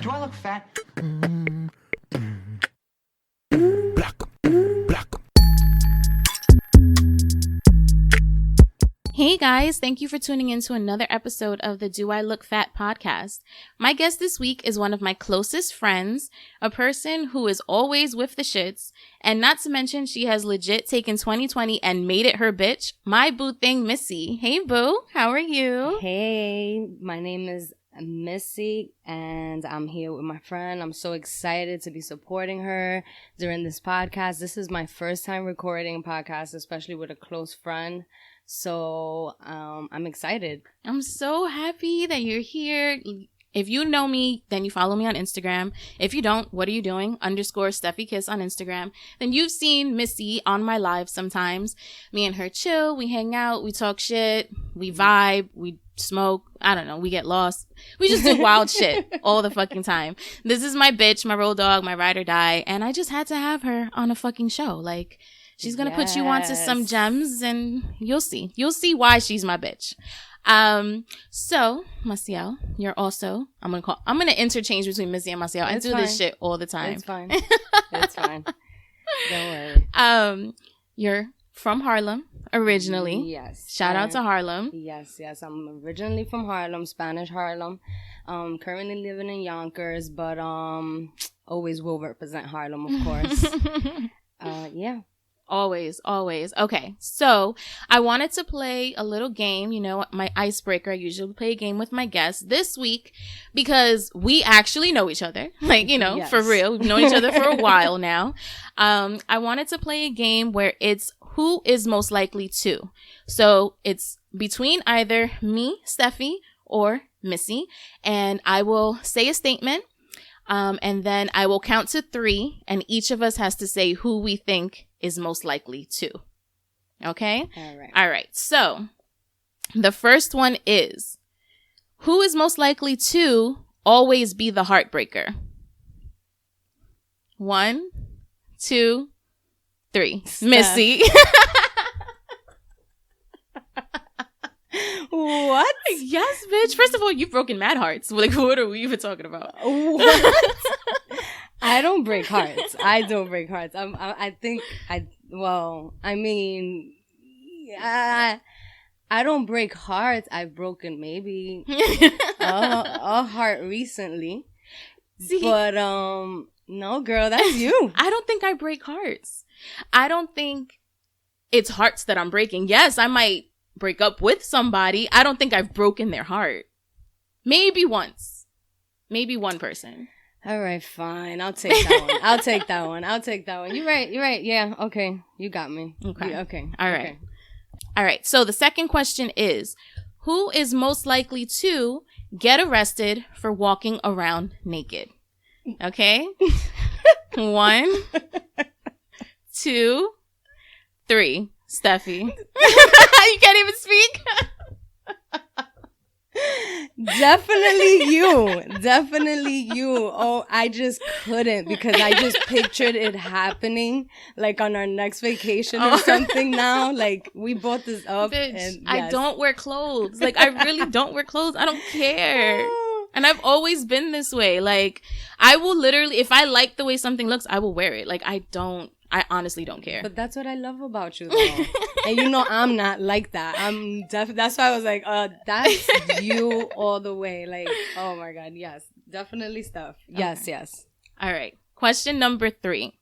Do I look fat? Hey guys, thank you for tuning in to another episode of the Do I Look Fat podcast. My guest this week is one of my closest friends, a person who is always with the shits, and not to mention she has legit taken 2020 and made it her bitch, my boo thing, Missy. Hey boo, how are you? Hey, my name is Missy and I'm here with my friend. I'm so excited to be supporting her during this podcast. This is my first time recording a podcast, especially with a close friend. So I'm excited. I'm so happy that you're here. If you know me, then you follow me on Instagram. If you don't, what are you doing? _SteffiKiss on Instagram. Then you've seen Missy on my live sometimes. Me and her chill. We hang out. We talk shit. We vibe. We smoke. I don't know. We get lost. We just do wild shit all the fucking time. This is my bitch, my road dog, my ride or die. And I just had to have her on a fucking show. Like, she's going to put you onto some gems and you'll see. You'll see why she's my bitch. So Massiel, you're also, I'm going to interchange between Missy and Massiel. I do this shit all the time. It's fine. It's fine. Don't worry. You're from Harlem originally. Yes. Shout out to Harlem. Yes. I'm originally from Harlem, Spanish Harlem. Currently living in Yonkers, but always will represent Harlem, of course. Yeah. Always. Okay, so I wanted to play a little game, my icebreaker. I usually play a game with my guests this week because we actually know each other. Like, Yes. For real. We've known each other for a while now. I wanted to play a game where it's who is most likely to. So it's between either me, Steffi, or Missy, and I will say a statement. And then I will count to 3, and each of us has to say who we think is most likely to. Okay? All right. So the first one is, who is most likely to always be the heartbreaker? 1, 2, 3. Steph. Missy. What? Yes, bitch. First of all, you've broken mad hearts. Like, what are we even talking about? What? I don't break hearts. I don't break hearts. I've broken maybe a heart recently. See? But, no, girl, that's you. I don't think I break hearts. I don't think it's hearts that I'm breaking. Yes, I might break up with somebody. I don't think I've broken their heart. Maybe once. Maybe one person. All right, fine. I'll take that one. You're right. Yeah, okay. You got me. Okay. Yeah, okay. All right. Okay. All right. So the second question is, who is most likely to get arrested for walking around naked? Okay. 1, 2, 3. Steffi. You can't even speak. Definitely you. Oh, I just couldn't because I just pictured it happening like on our next vacation or something now. Like we bought this up. Bitch, and yes. I don't wear clothes. Like, I really don't wear clothes. I don't care. And I've always been this way. Like, I will literally, if I like the way something looks, I will wear it. Like, I honestly don't care. But that's what I love about you, though. And I'm not like that. That's why I was like, that's you all the way. Like, oh my God, yes. Definitely stuff. Yes, Okay. yes. All right. Question number 3.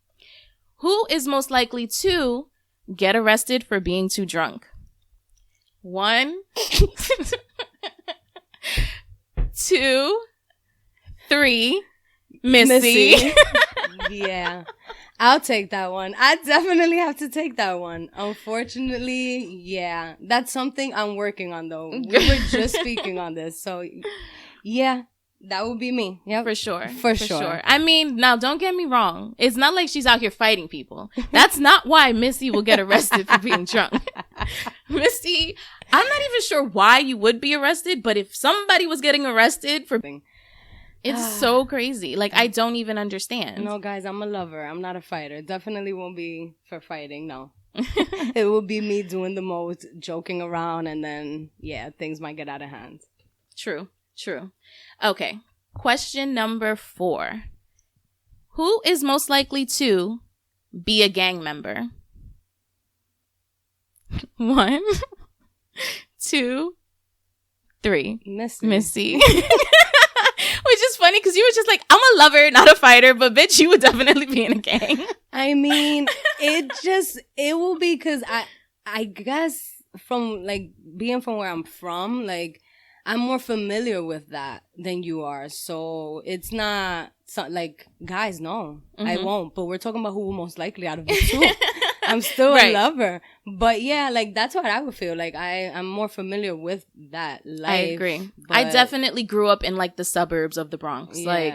Who is most likely to get arrested for being too drunk? 1, 2, 3. Missy. Yeah. I'll take that one. I definitely have to take that one. Unfortunately, yeah. That's something I'm working on, though. We were just speaking on this. So, yeah, that would be me. Yep. For sure. For sure. I mean, now, don't get me wrong. It's not like she's out here fighting people. That's not why Missy will get arrested for being drunk. Missy, I'm not even sure why you would be arrested, but if somebody was getting arrested for... It's so crazy. Like, I don't even understand. No, guys, I'm a lover. I'm not a fighter. Definitely won't be for fighting, no. It will be me doing the most, joking around, and then, yeah, things might get out of hand. True. Okay. Question number 4. Who is most likely to be a gang member? 1, 2, 3. Missy. Which is funny because you were just like, I'm a lover, not a fighter, but bitch, you would definitely be in a gang. I mean, it will be because I guess from like being from where I'm from, like I'm more familiar with that than you are. So it's not like, guys, no, I won't. But we're talking about who will most likely out of the two. I'm still a lover. But yeah, like that's what I would feel. Like I'm more familiar with that life. I agree. I definitely grew up in like the suburbs of the Bronx. Yeah. Like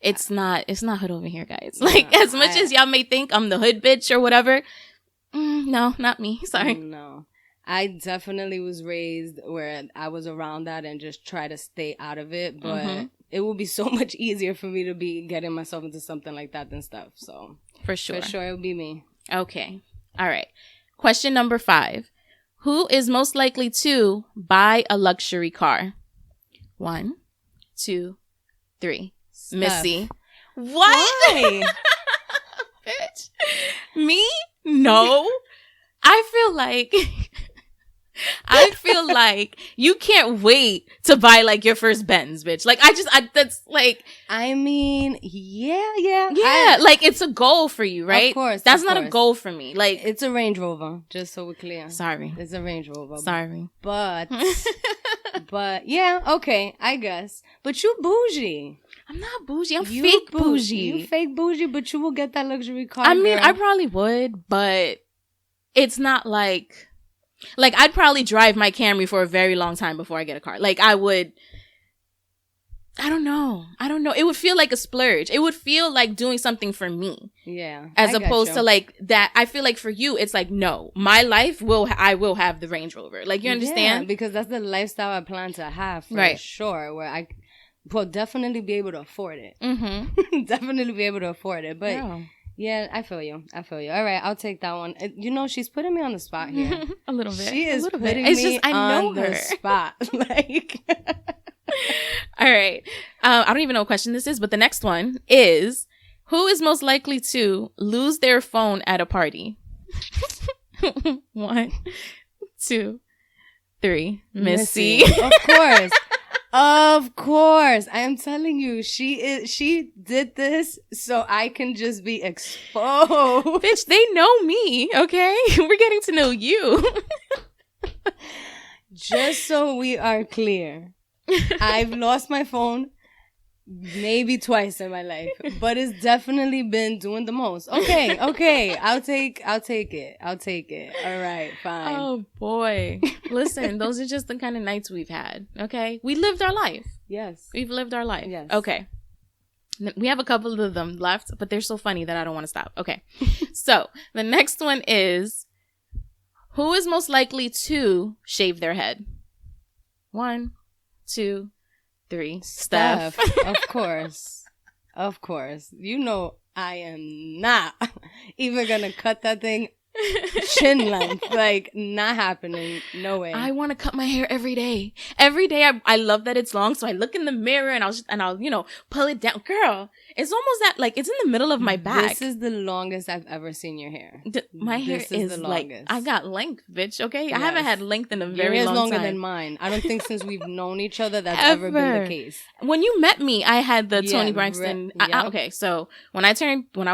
it's not hood over here, guys. Like as much as y'all may think I'm the hood bitch or whatever. No, not me. Sorry. No. I definitely was raised where I was around that and just try to stay out of it. But it would be so much easier for me to be getting myself into something like that than stuff. So For sure it would be me. Okay. All right. Question number 5. Who is most likely to buy a luxury car? 1, 2, 3. Stuff. Missy. What? Why? Bitch. Me? No. I feel like you can't wait to buy like your first Benz, bitch. Like that's like, I mean, yeah. Like it's a goal for you, right? Of course. That's not a goal for me. Like it's a Range Rover, just so we're clear. Sorry. It's a Range Rover. Sorry. But yeah, okay, I guess. But you bougie. I'm not bougie. I'm fake bougie. You fake bougie, but you will get that luxury car. I mean, I probably would, but it's not like I'd probably drive my Camry for a very long time before I get a car. Like I would, I don't know. It would feel like a splurge. It would feel like doing something for me. Yeah. As opposed to like that. I feel like for you, it's like, no, my life I will have the Range Rover. Like you understand? Yeah, because that's the lifestyle I plan to have for sure. Where I will definitely be able to afford it. Definitely be able to afford it. But yeah, I feel you. All right, I'll take that one. You know, she's putting me on the spot here. A little bit. She is putting me just, I know on the spot. Like, all right. I don't even know what question this is, but the next one is, who is most likely to lose their phone at a party? 1, 2, 3. Missy. Of course. Of course. I am telling you, she did this so I can just be exposed. Bitch, they know me, okay? We're getting to know you. Just so we are clear, I've lost my phone maybe twice in my life, but it's definitely been doing the most. Okay. I'll take it. All right, fine. Oh boy. Listen, those are just the kind of nights we've had. Okay. We lived our life. Yes. We've lived our life. Yes. Okay. We have a couple of them left, but they're so funny that I don't want to stop. Okay. So the next one is, who is most likely to shave their head? 1, 2, 3. Steph. Of course. You know I am not even gonna cut that thing chin length. Like, not happening. No way. I want to cut my hair every day. I love that it's long, so I look in the mirror and I'll pull it down. Girl, it's almost that, like, it's in the middle of my back. This is the longest I've ever seen your hair. My hair is the like, I got length, bitch, okay? Yes. I haven't had length in a very long time. Your hair is longer than mine. I don't think since we've known each other that's ever been the case. When you met me, I had the Toni Braxton. Okay, so when I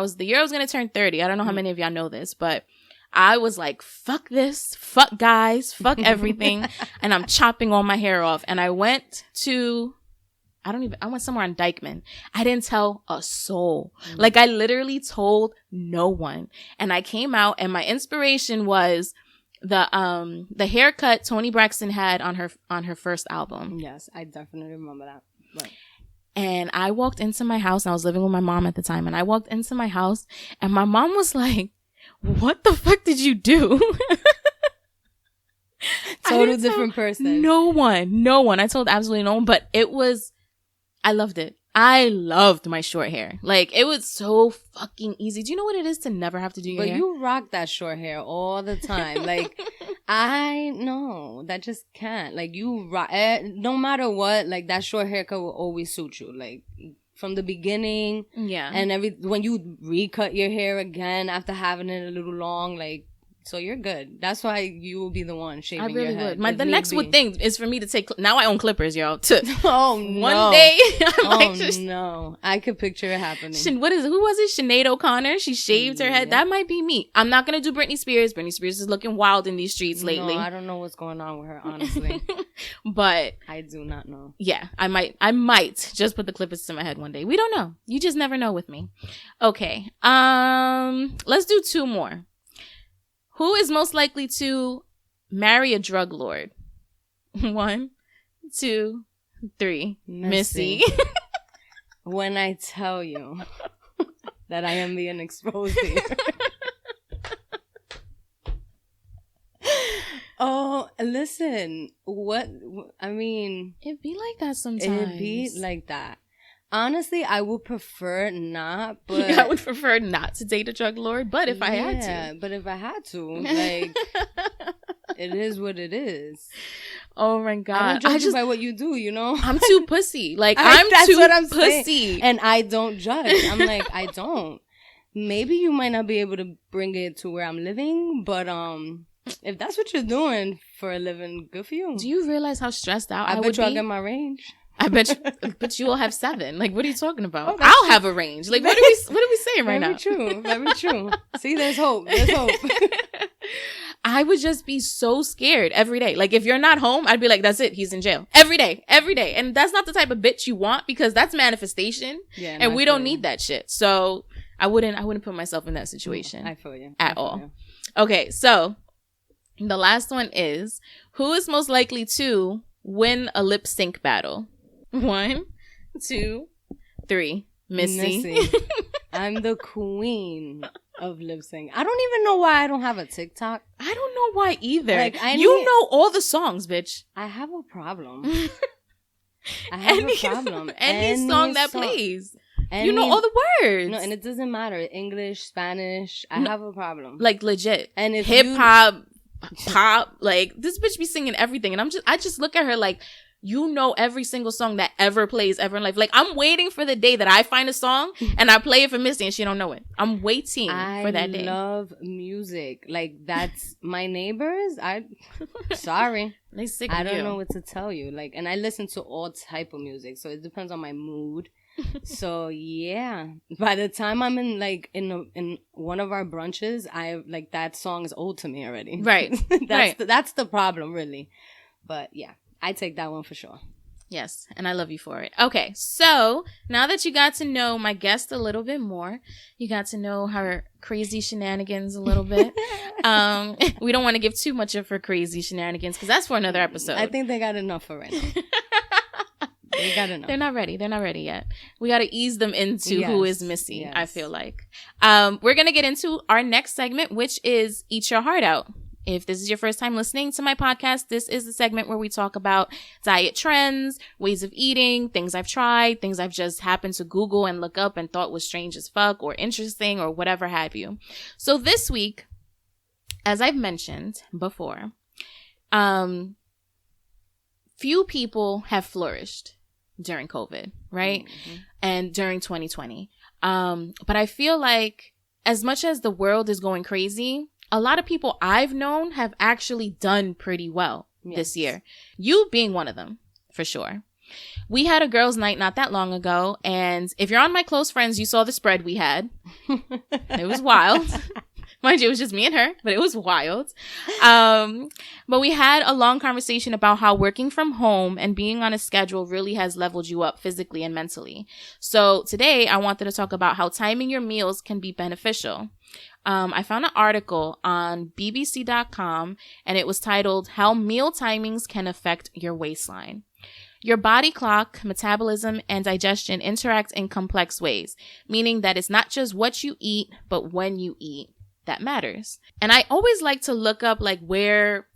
was the year I was going to turn 30, I don't know how many of y'all know this, but I was like, fuck this, fuck guys, fuck everything. And I'm chopping all my hair off. And I went somewhere on Dykeman. I didn't tell a soul. Like, I literally told no one. And I came out and my inspiration was the haircut Toni Braxton had on her first album. Yes, I definitely remember that. Right. And I walked into my house, and I was living with my mom at the time. And I walked into my house and my mom was like, what the fuck did you do? Total different person. No one. I told absolutely no one, but I loved it. I loved my short hair. Like, it was so fucking easy. Do you know what it is to never have to do your hair? But you rock that short hair all the time. Like, I know that just can't. Like no matter what, like that short haircut will always suit you. Like from the beginning, Yeah. And when you recut your hair again after having it a little long, like. So you're good. That's why you will be the one shaving your head. I really would. The next thing is for me to take... Now I own clippers, y'all. Oh, no. One day, no. I could picture it happening. Who was it? Sinead O'Connor. She shaved her head. That might be me. I'm not going to do Britney Spears. Britney Spears is looking wild in these streets lately. No, I don't know what's going on with her, honestly. But... I do not know. Yeah, I might just put the clippers to my head one day. We don't know. You just never know with me. Okay. Let's do 2 more. Who is most likely to marry a drug lord? 1, 2, 3. Missy. When I tell you that I am being exposed here. Oh, listen. It'd be like that sometimes. It'd be like that. Honestly, I would prefer not, but... I would prefer not to date a drug lord, but if I had to. Yeah, but if I had to, like, it is what it is. Oh my God. I don't judge you by what you do, you know? I'm too pussy. Like, that's too what I'm pussy. Saying. And I don't judge. I'm like, I don't. Maybe you might not be able to bring it to where I'm living, but if that's what you're doing for a living, good for you. Do you realize how stressed out I would bet be? I'll get my range. I bet you will have 7. Like, what are you talking about? I'll have a range. Like, what are we saying right now? Very true. See, there's hope. I would just be so scared every day. Like, if you're not home, I'd be like, that's it. He's in jail every day. And that's not the type of bitch you want, because that's manifestation. Yeah, and we don't need that shit. So I wouldn't put myself in that situation. I feel you. At all. Okay. So the last one is, who is most likely to win a lip sync battle? 1, 2, 3. Missy. I'm the queen of lip sync. I don't even know why I don't have a TikTok. I don't know why either. Like, you know all the songs, bitch. I have a problem. Any song that plays. You know all the words. No, and it doesn't matter. English, Spanish. I have a problem. Like, legit. And if hip hop, pop, like, this bitch be singing everything. And I just look at her like, you know every single song that ever plays ever in life. Like, I'm waiting for the day that I find a song and I play it for Missy and she don't know it. I'm waiting for that day. I love music. Like, that's my neighbors. Sorry. They sick I don't know what to tell you. Like, and I listen to all type of music, so it depends on my mood. So yeah, by the time I'm in one of our brunches, that song is old to me already. Right. That's the problem, really. But yeah. I take that one for sure. Yes, and I love you for it. Okay, so now that you got to know my guest a little bit more, you got to know her crazy shenanigans a little bit. We don't want to give too much of her crazy shenanigans because that's for another episode. I think they got enough for right now. They got enough. They're not ready. They're not ready yet. We got to ease them into who is Missy, yes. I feel like. We're going to get into our next segment, which is Eat Your Heart Out. If this is your first time listening to my podcast, this is the segment where we talk about diet trends, ways of eating, things I've tried, things I've just happened to Google and look up and thought was strange as fuck or interesting or whatever have you. So this week, as I've mentioned before, few people have flourished during COVID, right? Mm-hmm. And during 2020. But I feel like as much as the world is going crazy, a lot of people I've known have actually done pretty well this year. You being one of them, for sure. We had a girls' night not that long ago, and if you're on my close friends, you saw the spread we had. It was wild. Mind you, it was just me and her, but it was wild. But we had a long conversation about how working from home and being on a schedule really has leveled you up physically and mentally. So today, I wanted to talk about how timing your meals can be beneficial. I found an article on bbc.com, and it was titled, How Meal Timings Can Affect Your Waistline. Your body clock, metabolism, and digestion interact in complex ways, meaning that it's not just what you eat, but when you eat that matters. And I always like to look up like where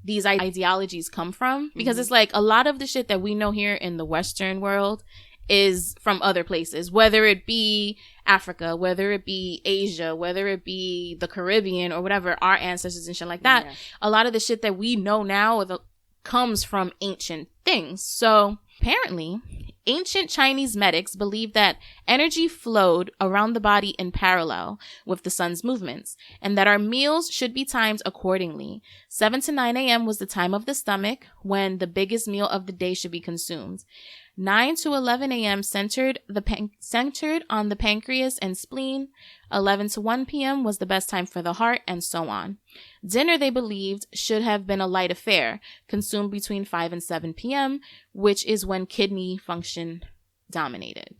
these ideologies come from, because it's like a lot of the shit that we know here in the Western world, is from other places, whether it be Africa, whether it be Asia, whether it be the Caribbean or whatever, our ancestors and shit like that. Yeah. A lot of the shit that we know now comes from ancient things. So apparently, ancient Chinese medics believed that energy flowed around the body in parallel with the sun's movements, and that our meals should be timed accordingly. 7 to 9 a.m. was the time of the stomach when the biggest meal of the day should be consumed. 9 to 11 a.m. centered on the pancreas and spleen. 11 to 1 p.m. was the best time for the heart, and so on. Dinner, they believed, should have been a light affair, consumed between 5 and 7 p.m., which is when kidney function dominated.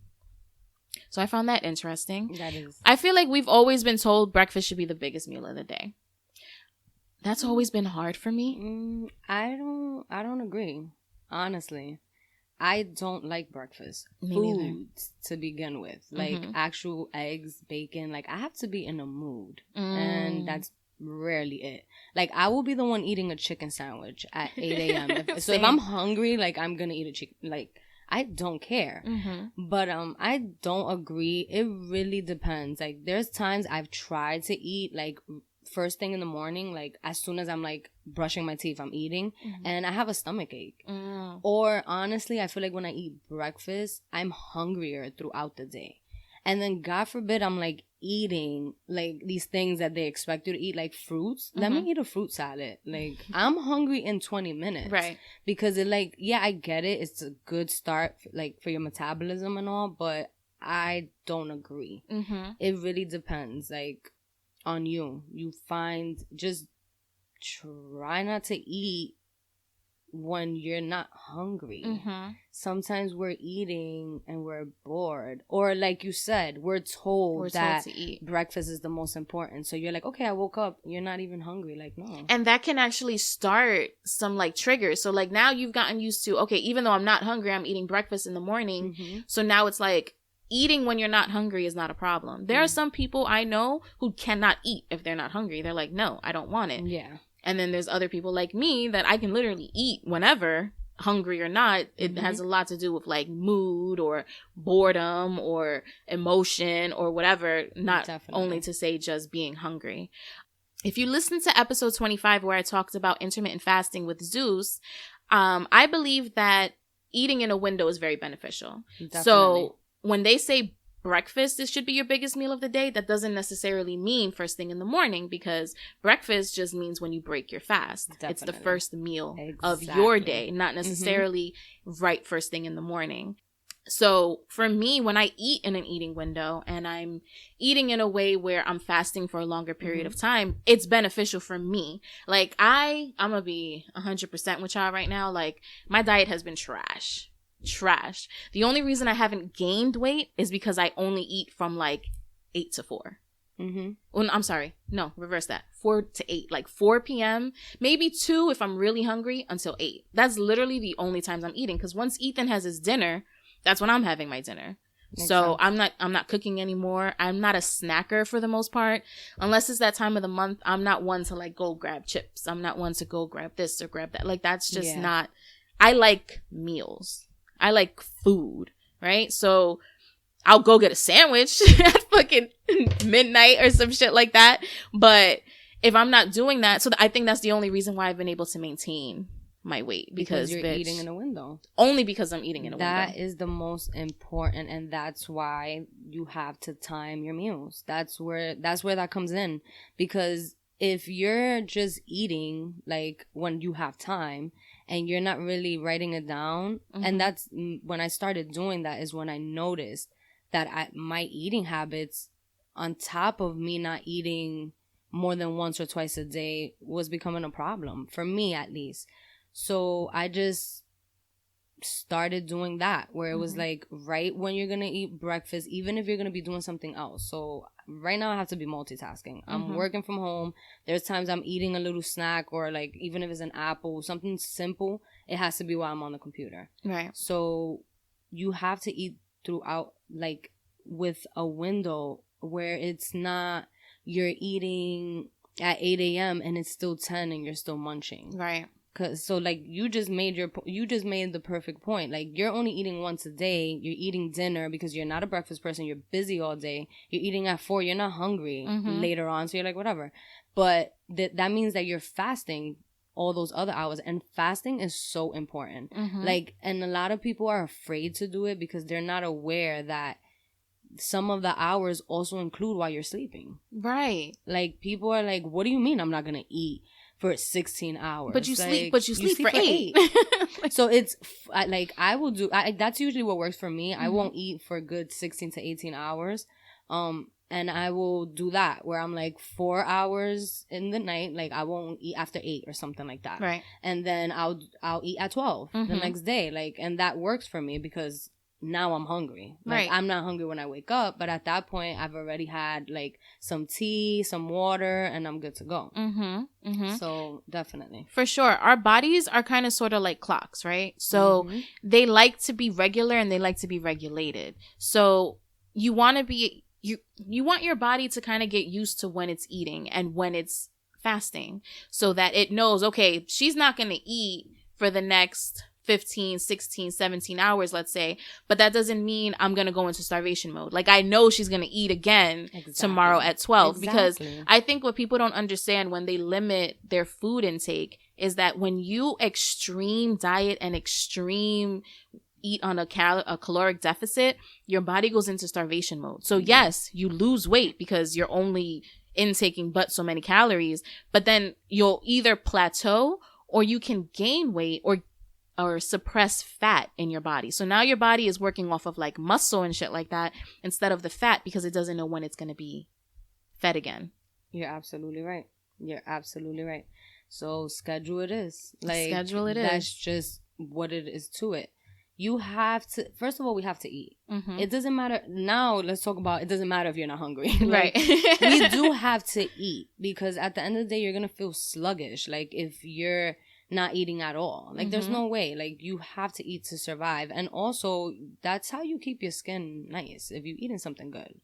So I found that interesting. That is. I feel like we've always been told breakfast should be the biggest meal of the day. That's always been hard for me. I don't agree, honestly. I don't like breakfast foods to begin with, like actual eggs, bacon. Like I have to be in a mood, and that's rarely it. Like I will be the one eating a chicken sandwich at 8 a.m. So if I'm hungry, like I'm gonna eat a chicken. Like I don't care, but I don't agree. It really depends. Like there's times I've tried to eat like first thing in the morning, like as soon as I'm like brushing my teeth, I'm eating and I have a stomach ache. Or honestly, I feel like when I eat breakfast, I'm hungrier throughout the day. And then God forbid I'm like eating like these things that they expect you to eat, like fruits. Let me eat a fruit salad. Like I'm hungry in 20 minutes. Right. Because it like, yeah, I get it. It's a good start like for your metabolism and all, but I don't agree. It really depends. Like on you find, just try not to eat when you're not hungry. Sometimes we're eating and we're bored, or like you said, we're told that to eat. Breakfast is the most important, so you're like, okay, I woke up, you're not even hungry. Like, no. And that can actually start some like triggers. So like now you've gotten used to, okay, even though I'm not hungry, I'm eating breakfast in the morning. So now it's like eating when you're not hungry is not a problem. There are some people I know who cannot eat if they're not hungry. They're like, no, I don't want it. Yeah. And then there's other people like me that I can literally eat whenever, hungry or not. It has a lot to do with like mood or boredom or emotion or whatever, not only to say just being hungry. If you listen to episode 25 where I talked about intermittent fasting with Zeus, I believe that eating in a window is very beneficial. Definitely. So when they say breakfast, this should be your biggest meal of the day, that doesn't necessarily mean first thing in the morning, because breakfast just means when you break your fast. Definitely. It's the first meal of your day, not necessarily right first thing in the morning. So for me, when I eat in an eating window and I'm eating in a way where I'm fasting for a longer period of time, it's beneficial for me. Like I'm gonna be 100% with y'all right now. Like my diet has been trash. The only reason I haven't gained weight is because I only eat from like 8 to 4. Well, I'm sorry. No, reverse that. 4 to 8. Like 4 p.m. Maybe 2 if I'm really hungry until 8. That's literally the only times I'm eating. Because once Ethan has his dinner, that's when I'm having my dinner. Makes sense. I'm not cooking anymore. I'm not a snacker for the most part. Unless it's that time of the month, I'm not one to like go grab chips. I'm not one to go grab this or grab that. Like that's just not. I like meals. I like food, right? So I'll go get a sandwich at fucking midnight or some shit like that. But if I'm not doing that, so I think that's the only reason why I've been able to maintain my weight. Because you're eating in a window. Only because I'm eating in a window. That is the most important, and that's why you have to time your meals. That's where that comes in. Because if you're just eating like when you have time and you're not really writing it down, and that's when I started doing that, is when I noticed that my eating habits, on top of me not eating more than once or twice a day, was becoming a problem for me, at least. So I just started doing that, where it was like right when you're gonna eat breakfast, even if you're gonna be doing something else. So right now I have to be multitasking. I'm working from home. There's times I'm eating a little snack, or like even if it's an apple, something simple, it has to be while I'm on the computer. Right. So you have to eat throughout, like with a window where it's not you're eating at 8 a.m. and it's still 10 and you're still munching. Right. So like you just made the perfect point. Like you're only eating once a day. You're eating dinner because you're not a breakfast person. You're busy all day. You're eating at 4. You're not hungry later on. So you're like, whatever. But that means that you're fasting all those other hours, and fasting is so important. Like, and a lot of people are afraid to do it because they're not aware that some of the hours also include while you're sleeping. Right. Like people are like, what do you mean I'm not gonna eat for 16 hours? But you like, sleep for 8. So it's like I will do that's usually what works for me. I won't eat for a good 16 to 18 hours. And I will do that where I'm like 4 hours in the night. Like I won't eat after 8 or something like that. Right. And then I'll eat at 12 the next day. Like, and that works for me because now I'm hungry. Like, right. I'm not hungry when I wake up, but at that point I've already had like some tea, some water, and I'm good to go. So definitely. For sure. Our bodies are kind of sort of like clocks, right? So they like to be regular and they like to be regulated. So you want to be... You want your body to kind of get used to when it's eating and when it's fasting so that it knows, okay, she's not going to eat for the next 15, 16, 17 hours, let's say, but that doesn't mean I'm going to go into starvation mode. Like I know she's going to eat again tomorrow at 12 because I think what people don't understand when they limit their food intake is that when you extreme diet and extreme eat on a caloric deficit, your body goes into starvation mode. So yes, you lose weight because you're only intaking but so many calories, but then you'll either plateau or you can gain weight or suppress fat in your body. So now your body is working off of like muscle and shit like that instead of the fat because it doesn't know when it's going to be fed again. You're absolutely right. So schedule it is. Like schedule it that's is. just what it is to it. You have to, first of all, we have to eat. It doesn't matter. Now, let's talk about, it doesn't matter if you're not hungry. Like, right. We do have to eat because at the end of the day, you're going to feel sluggish. Like, if you're not eating at all. Like, there's no way. Like, you have to eat to survive. And also, that's how you keep your skin nice, if you're eating something good.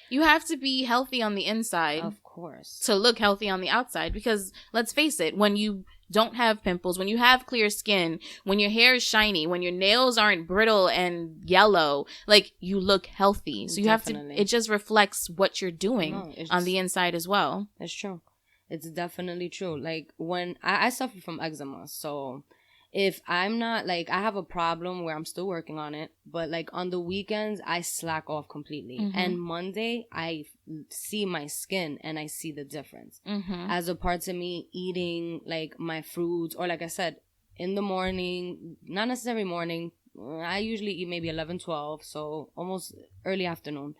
You have to be healthy on the inside. Of course. To look healthy on the outside. Because, let's face it, when you don't have pimples, when you have clear skin, when your hair is shiny, when your nails aren't brittle and yellow, like, you look healthy. So you Definitely. have to, it just reflects what you're doing on the inside as well. It's true. It's definitely true. Like, when I suffer from eczema, so if I'm not, like, I have a problem where I'm still working on it, but like on the weekends, I slack off completely. And Monday, I see my skin and I see the difference. As opposed to me eating like my fruits, or like I said, in the morning, not necessarily morning, I usually eat maybe 11, 12, so almost early afternoon.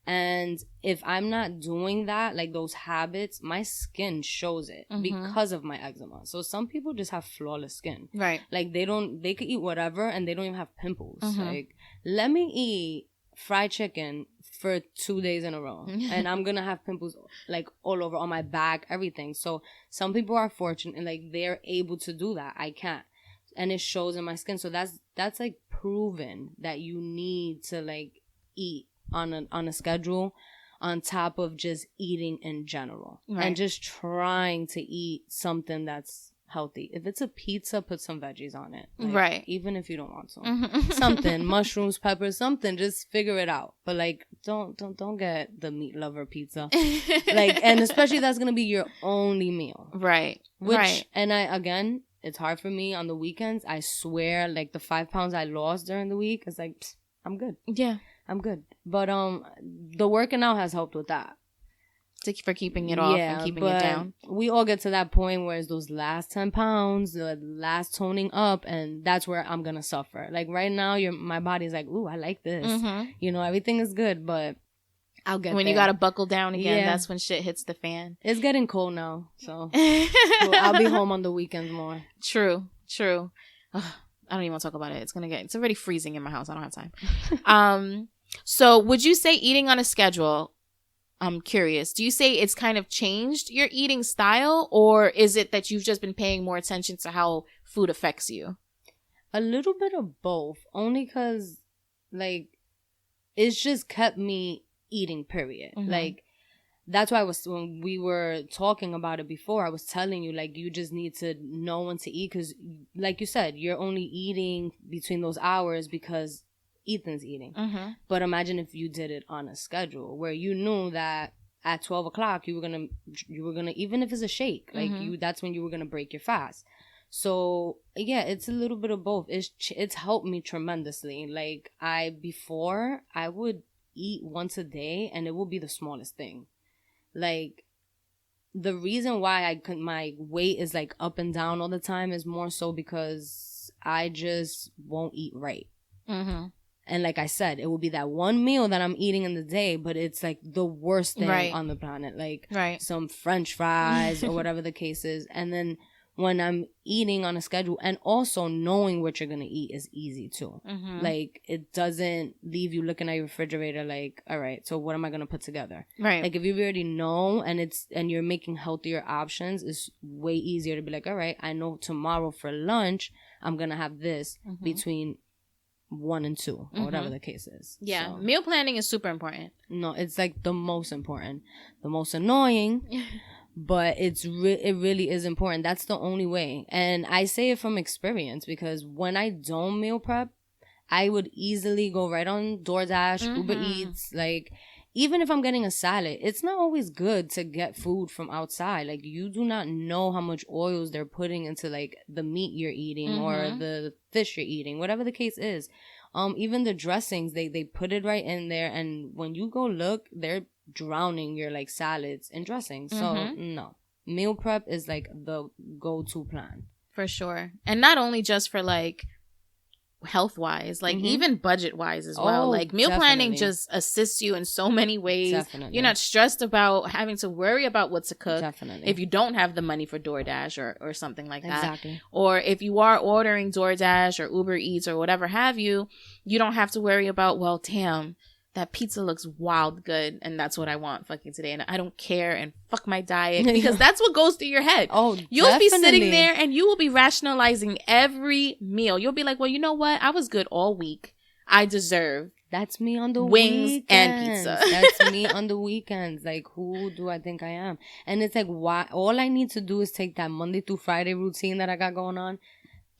And if I'm not doing that, like those habits, my skin shows it because of my eczema. So some people just have flawless skin. Right. Like they could eat whatever and they don't even have pimples. Like, let me eat fried chicken for 2 days in a row and I'm gonna have pimples like all over on my back, everything. So some people are fortunate and like they're able to do that. I can't. And it shows in my skin. So that's like proven that you need to like eat on a schedule on top of just eating in general. Right. And just trying to eat something that's healthy. If it's a pizza, put some veggies on it. Like, right. Even if you don't want to. Something, mushrooms, peppers, something, just figure it out. But like don't get the meat lover pizza. Like, and especially that's gonna be your only meal. Right. Which and again, it's hard for me on the weekends. I swear, like the 5 pounds I lost during the week, it's like I'm good. Yeah. I'm good. But the working out has helped with that. For keeping it off and keeping it down. We all get to that point where it's those last 10 pounds, the last toning up, and that's where I'm going to suffer. Like right now, my body's like, ooh, I like this. You know, everything is good, but I'll get when there. You got to buckle down again, that's when shit hits the fan. It's getting cold now, so I'll be home on the weekends more. True. Ugh, I don't even want to talk about it. It's already freezing in my house. I don't have time. So would you say eating on a schedule, I'm curious, do you say it's kind of changed your eating style, or is it that you've just been paying more attention to how food affects you? A little bit of both, only because, like, it's just kept me eating, period. Like, that's why when we were talking about it before, I was telling you, like, you just need to know when to eat, because like you said, you're only eating between those hours because Ethan's eating. Mm-hmm. But imagine if you did it on a schedule where you knew that at 12 o'clock you were gonna even if it's a shake, like that's when you were gonna break your fast. So yeah, it's a little bit of both. It's helped me tremendously. Like, before I would eat once a day and it would be the smallest thing. Like, the reason why my weight is like up and down all the time is more so because I just won't eat right. Mm-hmm. And like I said, it will be that one meal that I'm eating in the day, but it's like the worst thing on the planet. Like some French fries or whatever the case is. And then when I'm eating on a schedule, and also knowing what you're going to eat is easy too. Mm-hmm. Like, it doesn't leave you looking at your refrigerator like, all right, so what am I going to put together? Right. Like, if you already know and you're making healthier options, it's way easier to be like, all right, I know tomorrow for lunch, I'm going to have this between 1 and 2 or whatever the case is. Yeah. So, meal planning is super important. No, it's like the most important, the most annoying. But it really is important. That's the only way. And I say it from experience, because when I don't meal prep, I would easily go right on DoorDash, Uber Eats. Like, even if I'm getting a salad, it's not always good to get food from outside. Like, you do not know how much oils they're putting into, like, the meat you're eating or the fish you're eating, whatever the case is. Even the dressings, they put it right in there. And when you go look, they're drowning your like salads and dressings. So no, meal prep is like the go-to plan for sure. And not only just for like health wise, like even budget wise as well. Like, meal planning just assists you in so many ways. Definitely. You're not stressed about having to worry about what to cook. Definitely. If you don't have the money for DoorDash or something like that. Exactly. Or if you are ordering DoorDash or Uber Eats or whatever have you, you don't have to worry about, well, damn, that pizza looks wild good and that's what I want fucking today, and I don't care, and fuck my diet, because that's what goes through your head. Oh, you'll definitely be sitting there and you will be rationalizing every meal. You'll be like, well, you know what? I was good all week. I deserve That's me on the wings weekends. And pizza. That's me on the weekends. Like, who do I think I am? And it's like, why? All I need to do is take that Monday through Friday routine that I got going on.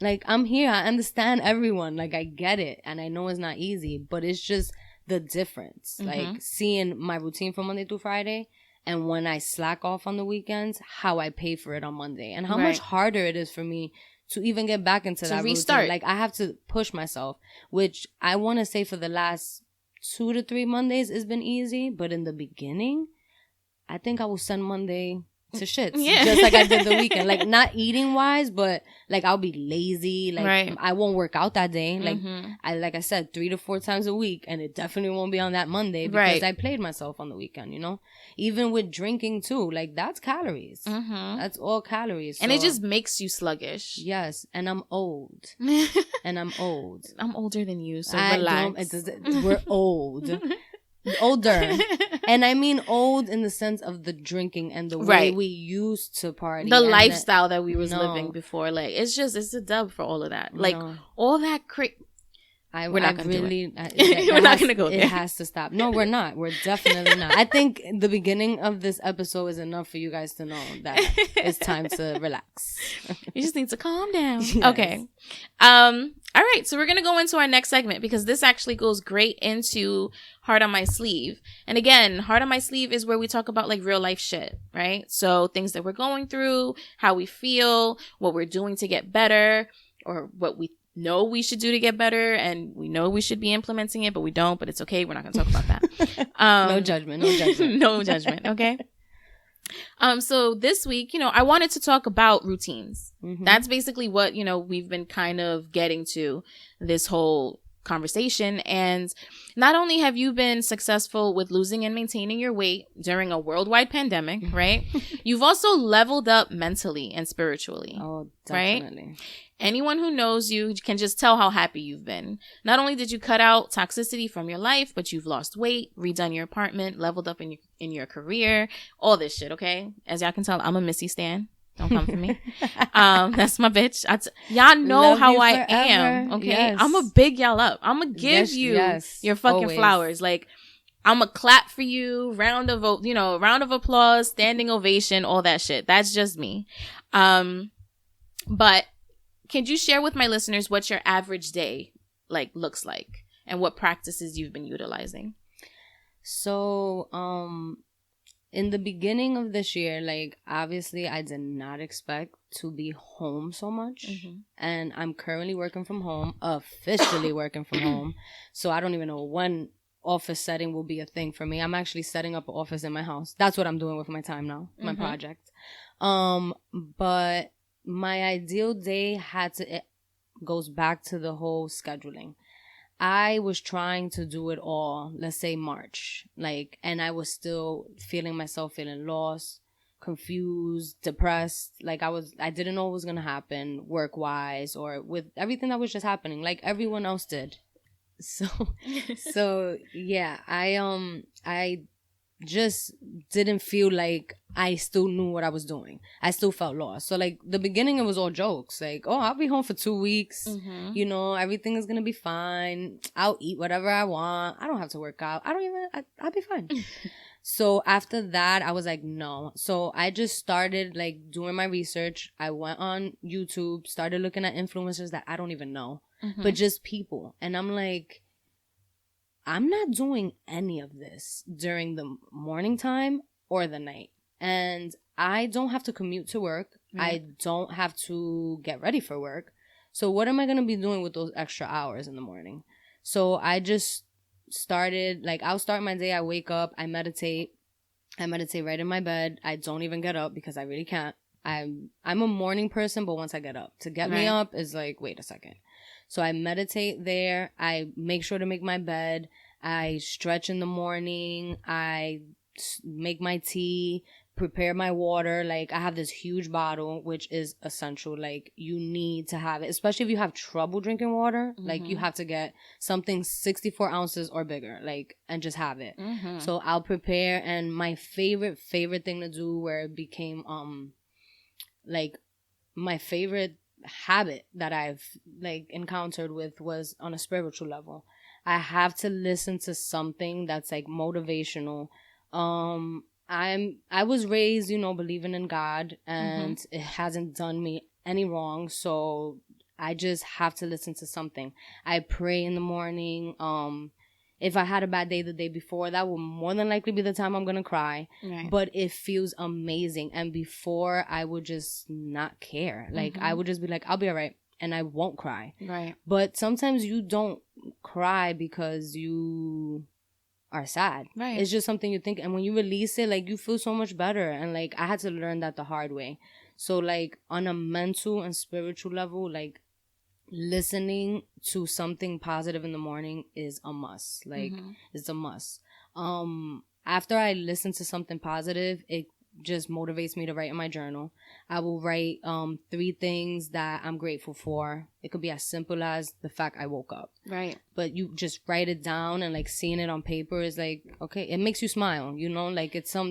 Like, I'm here. I understand everyone. Like, I get it. And I know it's not easy, but it's just the difference. Like, seeing my routine from Monday through Friday, and when I slack off on the weekends, how I pay for it on Monday, and how much harder it is for me to even get back into that restart. Routine. Like, I have to push myself, which I want to say for the last 2 to 3 Mondays it's been easy, but in the beginning, I think I will send Monday to shits. Just like I did the weekend. Like, not eating wise, but like, I'll be lazy. Like, I won't work out that day. Like, I said, 3 to 4 times a week, and it definitely won't be on that Monday because I played myself on the weekend, you know? Even with drinking too, like, that's calories. That's all calories. And it just makes you sluggish. Yes. And I'm old. I'm older than you, so relax. We're old. Older. And I mean old in the sense of the drinking and the way we used to party. The lifestyle that we was living before. Like, it's a dub for all of that. Like, all that we're not going to do it. We're not going to go there. It has to stop. No, we're not. We're definitely not. I think the beginning of this episode is enough for you guys to know that it's time to relax. You just need to calm down. Yes. Okay. All right, so we're going to go into our next segment, because this actually goes great into Heart on My Sleeve. And again, Heart on My Sleeve is where we talk about like real life shit, right? So things that we're going through, how we feel, what we're doing to get better, or what we know we should do to get better, and we know we should be implementing it, but we don't, but it's okay. We're not going to talk about that. No judgment. No judgment, okay? So this week, I wanted to talk about routines. That's basically what, we've been kind of getting to this whole conversation. And not only have you been successful with losing and maintaining your weight during a worldwide pandemic, right? You've also leveled up mentally and spiritually. Oh, definitely. Right? Anyone who knows you can just tell how happy you've been. Not only did you cut out toxicity from your life, but you've lost weight, redone your apartment, leveled up in your career, all this shit, okay? As y'all can tell, I'm a Missy stan. Don't come for me. That's my bitch. Y'all know Love how you I forever. am, okay? Yes. I'm going to big y'all up. I'm going to give you your fucking always. flowers. Like, I'm a clap for you, round of applause, standing ovation, all that shit. That's just me. But can you share with my listeners what your average day looks like and what practices you've been utilizing? So, in the beginning of this year, obviously I did not expect to be home so much. Mm-hmm. And I'm currently working from home, officially working from home. So I don't even know when office setting will be a thing for me. I'm actually setting up an office in my house. That's what I'm doing with my time now, my mm-hmm. project. But my ideal day it goes back to the whole scheduling. I was trying to do it all, let's say March, and I was still feeling lost, confused, depressed. I didn't know what was going to happen work-wise or with everything that was just happening, like everyone else did. So yeah, I just didn't feel like I still knew what I was doing. I still felt lost. So the beginning, it was all jokes. I'll be home for 2 weeks. Mm-hmm. Everything is going to be fine. I'll eat whatever I want. I don't have to work out. I'll be fine. So after that, I was like, no. So I just started doing my research. I went on YouTube, started looking at influencers that I don't even know, mm-hmm. but just people. And I'm like, I'm not doing any of this during the morning time or the night. And I don't have to commute to work. Right. I don't have to get ready for work. So what am I going to be doing with those extra hours in the morning? So I just started, I'll start my day. I wake up. I meditate right in my bed. I don't even get up because I really can't. I'm a morning person, but once I get up, to get me up is wait a second. So I meditate there. I make sure to make my bed. I stretch in the morning. I make my tea, prepare my water. I have this huge bottle, which is essential. You need to have it, especially if you have trouble drinking water. Mm-hmm. You have to get something 64 ounces or bigger, and just have it. Mm-hmm. So I'll prepare. And my favorite thing to do, where it became, my favorite habit that I've encountered with, was on a spiritual level. I have to listen to something that's motivational. I was raised, believing in God, and mm-hmm. it hasn't done me any wrong. So I just have to listen to something. I pray in the morning. If I had a bad day the day before, that will more than likely be the time I'm going to cry. Right. But it feels amazing. And before, I would just not care. Mm-hmm. I would just be I'll be all right. And I won't cry. Right. But sometimes you don't cry because you are sad. Right. It's just something you think. And when you release it, you feel so much better. And I had to learn that the hard way. So on a mental and spiritual level, listening to something positive in the morning is a must. Mm-hmm. It's a must. After I listen to something positive, it just motivates me to write in my journal. I will write 3 things that I'm grateful for. It could be as simple as the fact I woke up. Right. But you just write it down, and seeing it on paper is okay, it makes you smile, it really makes you smile.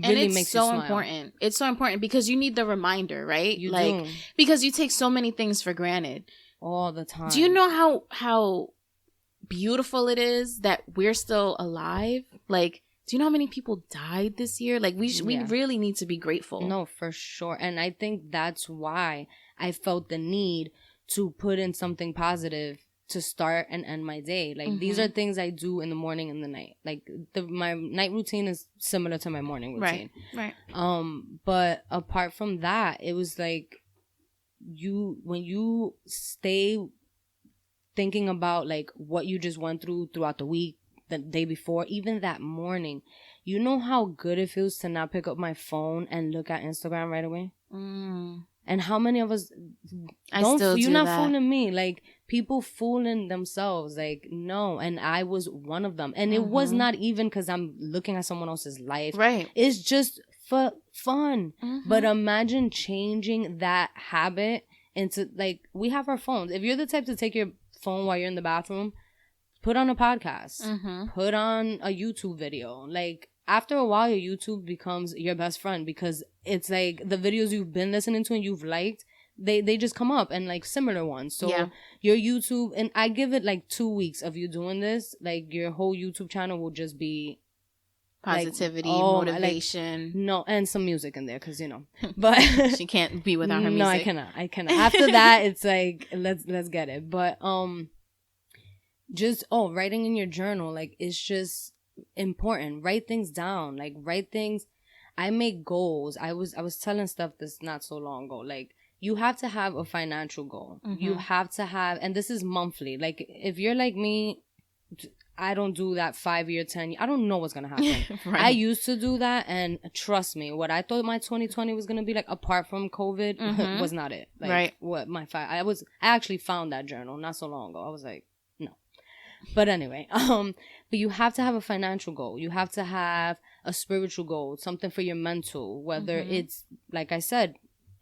And it's so important. It's so important because you need the reminder, right? You do. Because you take so many things for granted. All the time. Do you know how beautiful it is that we're still alive? Do you know how many people died this year? We really need to be grateful. No, for sure. And I think that's why I felt the need to put in something positive to start and end my day. Mm-hmm. These are things I do in the morning and the night. My night routine is similar to my morning routine. Right. But apart from that, it was when you stay thinking about what you just went throughout the week, the day before, even that morning, you know how good it feels to not pick up my phone and look at Instagram right away? And how many of us you're not fooling me. People fooling themselves. No. And I was one of them. And mm-hmm. it was not even because I'm looking at someone else's life. Right. It's just for fun. Mm-hmm. But imagine changing that habit into we have our phones. If you're the type to take your phone while you're in the bathroom, put on a podcast. Mm-hmm. Put on a YouTube video. After a while, your YouTube becomes your best friend because it's the videos you've been listening to and you've liked, they just come up, and like similar ones. So your YouTube, and I give it like 2 weeks of you doing this, like your whole YouTube channel will just be positivity, like, motivation. Like, no, and some music in there, because but she can't be without her music. No, I cannot. After that, it's like let's get it. But just writing in your journal, like, it's just important. Write things down, like write things. I make goals. I was telling stuff this not so long ago, like, you have to have a financial goal. You have to have, and this is monthly. Like, if you're like me, I don't do that 5 year, 10 year. I don't know what's going to happen. Right. I used to do that. And trust me, what I thought my 2020 was going to be like, apart from COVID, was not it. Like, right. What I actually found that journal not so long ago. I was like, no. But anyway, but you have to have a financial goal. You have to have a spiritual goal, something for your mental, whether it's, like I said,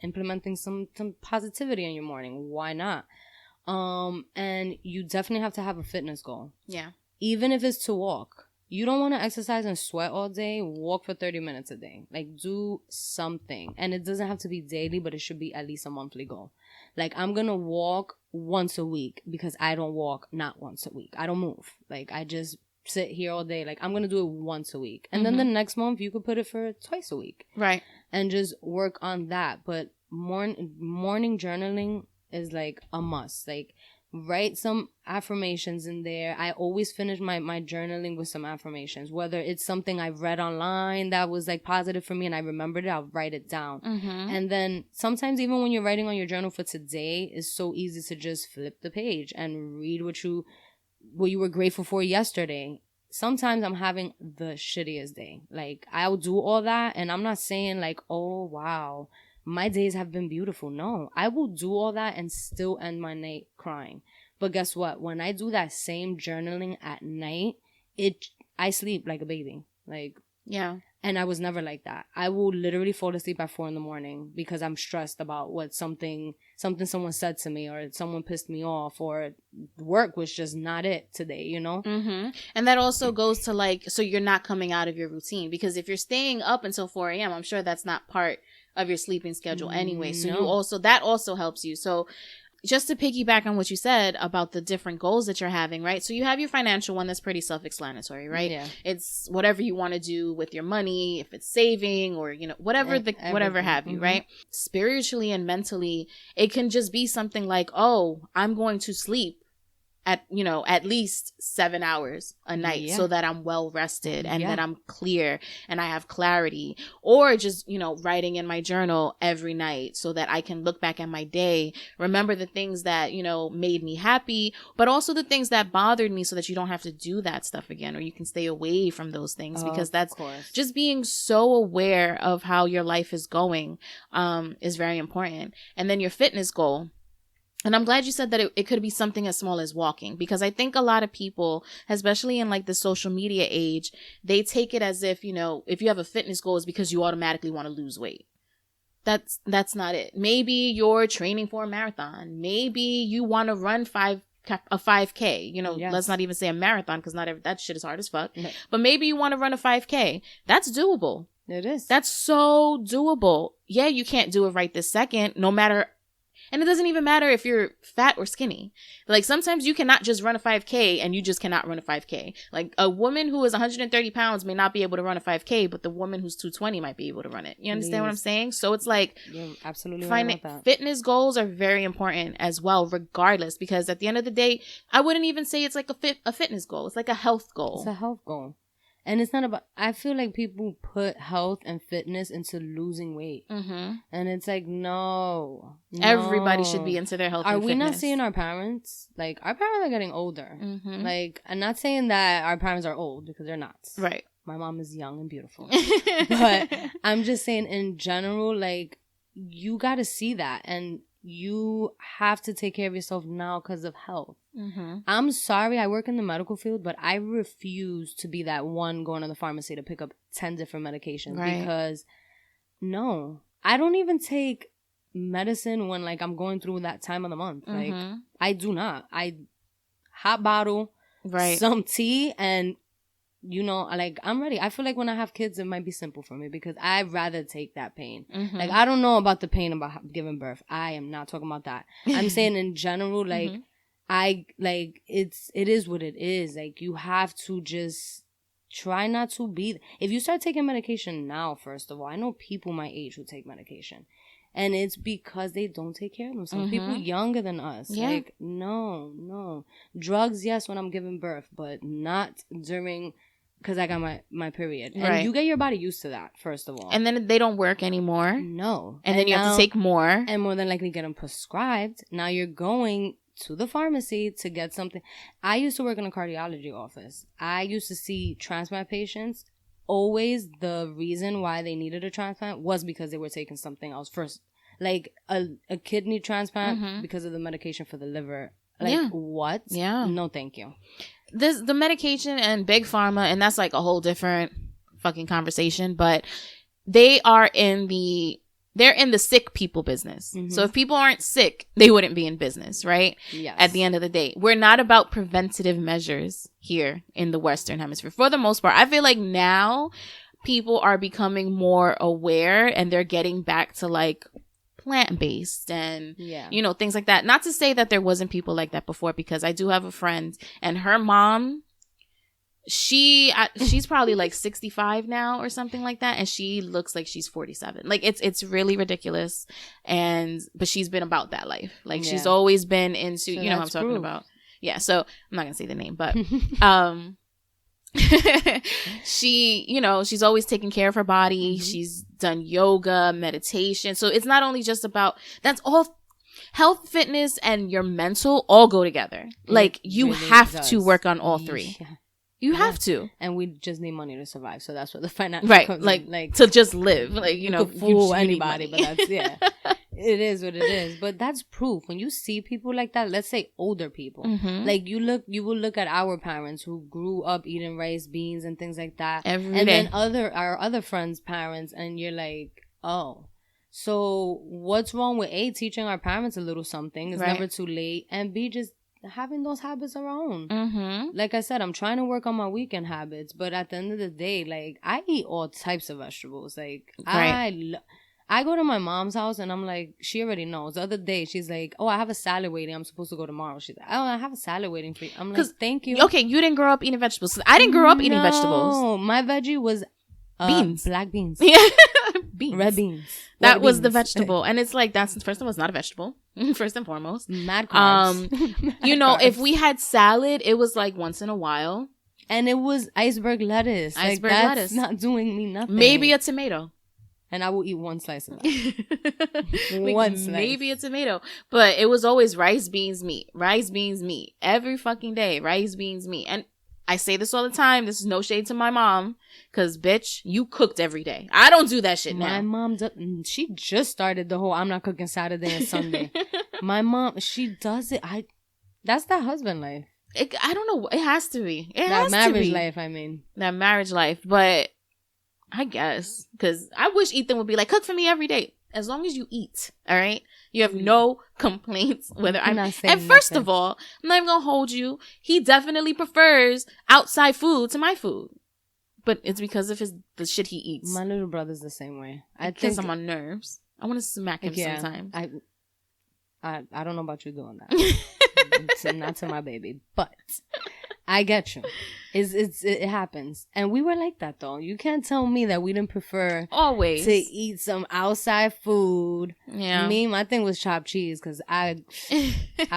implementing some positivity in your morning. Why not? And you definitely have to have a fitness goal. Yeah. Even if it's to walk. You don't want to exercise and sweat all day. Walk for 30 minutes a day. Like, do something. And it doesn't have to be daily, but it should be at least a monthly goal. Like, I'm going to walk once a week, because I don't walk not once a week. I don't move. Like, I just sit here all day. Like, I'm going to do it once a week. And then the next month, you could put it for twice a week. Right. And just work on that. But morning journaling is like a must. Like, write some affirmations in there. I always finish my journaling with some affirmations, whether it's something I've read online that was like positive for me and I remembered it, I'll write it down. And then sometimes even when you're writing on your journal for today, it's so easy to just flip the page and read what you were grateful for yesterday. Sometimes I'm having the shittiest day. Like, I'll do all that, and I'm not saying like, oh wow, my days have been beautiful. No, I will do all that and still end my night crying. But guess what? When I do that same journaling at night, I sleep like a baby. Like, yeah. And I was never like that. I will literally fall asleep at 4 a.m. because I'm stressed about what something someone said to me, or someone pissed me off, or work was just not it today, And that also goes to like, so you're not coming out of your routine, because if you're staying up until 4 a.m., I'm sure that's not part of your sleeping schedule anyway. So that also helps you. So just to piggyback on what you said about the different goals that you're having, right? So you have your financial one, that's pretty self-explanatory, right? Yeah. It's whatever you want to do with your money, if it's saving or, whatever have you, right? Spiritually and mentally, it can just be something like, oh, I'm going to sleep at least 7 hours a night, so that I'm well rested and that I'm clear and I have clarity. Or just, writing in my journal every night so that I can look back at my day, remember the things that, made me happy, but also the things that bothered me, so that you don't have to do that stuff again, or you can stay away from those things, because that's just being so aware of how your life is going is very important. And then your fitness goal. And I'm glad you said that it could be something as small as walking, because I think a lot of people, especially in like the social media age, they take it as if, if you have a fitness goal, it's because you automatically want to lose weight. That's not it. Maybe you're training for a marathon. Maybe you want to run a 5K, Let's not even say a marathon, because that shit is hard as fuck. Mm-hmm. But maybe you want to run a 5K. That's doable. It is. That's so doable. Yeah, you can't do it right this second, no matter. And it doesn't even matter if you're fat or skinny. Like, sometimes you cannot just run a 5K and you just cannot run a 5K. Like, a woman who is 130 pounds may not be able to run a 5K, but the woman who's 220 might be able to run it. You understand what I'm saying? So it's like, you're absolutely right about that. Fitness goals are very important as well, regardless, because at the end of the day, I wouldn't even say it's like a fitness goal. It's like a health goal. It's a health goal. And it's not about, I feel like people put health and fitness into losing weight. And it's like, no. Everybody should be into their health and fitness. Are we not seeing our parents? Like, our parents are getting older. Like, I'm not saying that our parents are old, because they're not. Right. My mom is young and beautiful. But I'm just saying, in general, like, you got to see that. And you have to take care of yourself now because of health. I'm sorry, I work in the medical field, but I refuse to be that one going to the pharmacy to pick up 10 different medications. Right. Because no, I don't even take medicine when like I'm going through that time of the month. Like, I do not. I hot bottle, some tea, and you know, like, I'm ready. I feel like when I have kids, it might be simple for me because I'd rather take that pain. Mm-hmm. Like, I don't know about the pain about giving birth. I am not talking about that. I'm saying in general, like, it is what it is. Like, you have to just try not to be. If you start taking medication now, first of all, I know people my age who take medication. And it's because they don't take care of themselves. People younger than us. Yeah. Like, no. Drugs, yes, when I'm giving birth, but not during, because I got my period. And you get your body used to that, first of all. And then they don't work anymore. No. And then you have to take more. And more than likely get them prescribed. Now you're going to the pharmacy to get something. I used to work in a cardiology office. I used to see transplant patients. Always the reason why they needed a transplant was because they were taking something else first, like a kidney transplant because of the medication for the liver. Like, what? Yeah. No, thank you. The medication and big pharma, and that's like a whole different fucking conversation, but they're in the sick people business. So if people aren't sick, they wouldn't be in business, right? Yes. At the end of the day, we're not about preventative measures here in the Western Hemisphere. For the most part, I feel like now people are becoming more aware and they're getting back to like plant-based and, you know, things like that. Not to say that there wasn't people like that before, because I do have a friend and her mom, she's probably like 65 now or something like that, and she looks like she's 47. Like, it's really ridiculous. But she's been about that life. Like, she's always been into, so you know what I'm talking about. Yeah, so I'm not gonna say the name, but she, you know, she's always taken care of her body. She's done yoga, meditation. So it's not only just about, that's all. Health, fitness, and your mental all go together. Like, you really have to work on all three. You have to. And we just need money to survive. So that's what the financial comes in. Like to just live. Like, you know, fool anybody, but that's, it is what it is. But that's proof. When you see people like that, let's say older people, like you will look at our parents who grew up eating rice, beans, and things like that. Every day. Then our other friends' parents, and you're like, oh. So what's wrong with A, teaching our parents a little something? It's never too late. And B, just having those habits of our own. Like I said, I'm trying to work on my weekend habits, but at the end of the day, like, I eat all types of vegetables. Like, I go to my mom's house and I'm like, she already knows. The other day, she's like, oh, I have a salad waiting. I'm supposed to go tomorrow. She's like, oh, I have a salad waiting for you. I'm like, thank you. Okay, you didn't grow up eating vegetables. I didn't grow up eating vegetables. No, my veggie was beans. Black beans. Yeah. Beans. Red beans. That was the vegetable. And it's like, that's, first of all, it's not a vegetable. First and foremost. Mad carbs. You know, if we had salad, it was like once in a while. And it was iceberg lettuce. Iceberg lettuce. Not doing me nothing. Maybe a tomato. And I will eat one slice of that. One slice. Maybe a tomato. But it was always rice, beans, meat. Rice, beans, meat. Every fucking day. Rice, beans, meat. And I say this all the time. This is no shade to my mom. Because, bitch, you cooked every day. I don't do that shit now. My mom, she just started the whole I'm not cooking Saturday and Sunday. My mom, she does it. That's that husband life. I don't know. It has to be. That marriage life, I mean. That marriage life. But I guess. Because I wish Ethan would be like, cook for me every day. As long as you eat. All right? You have no complaints whether I'm not saying. And first of all, I'm not even going to hold you. He definitely prefers outside food to my food. But it's because of the shit he eats. My little brother's the same way. I think I'm on nerves. I want to smack him sometimes. I don't know about you doing that. Not to my baby, but I get you. It happens, and we were like that though. You can't tell me that we didn't prefer always to eat some outside food. Yeah, my thing was chopped cheese because I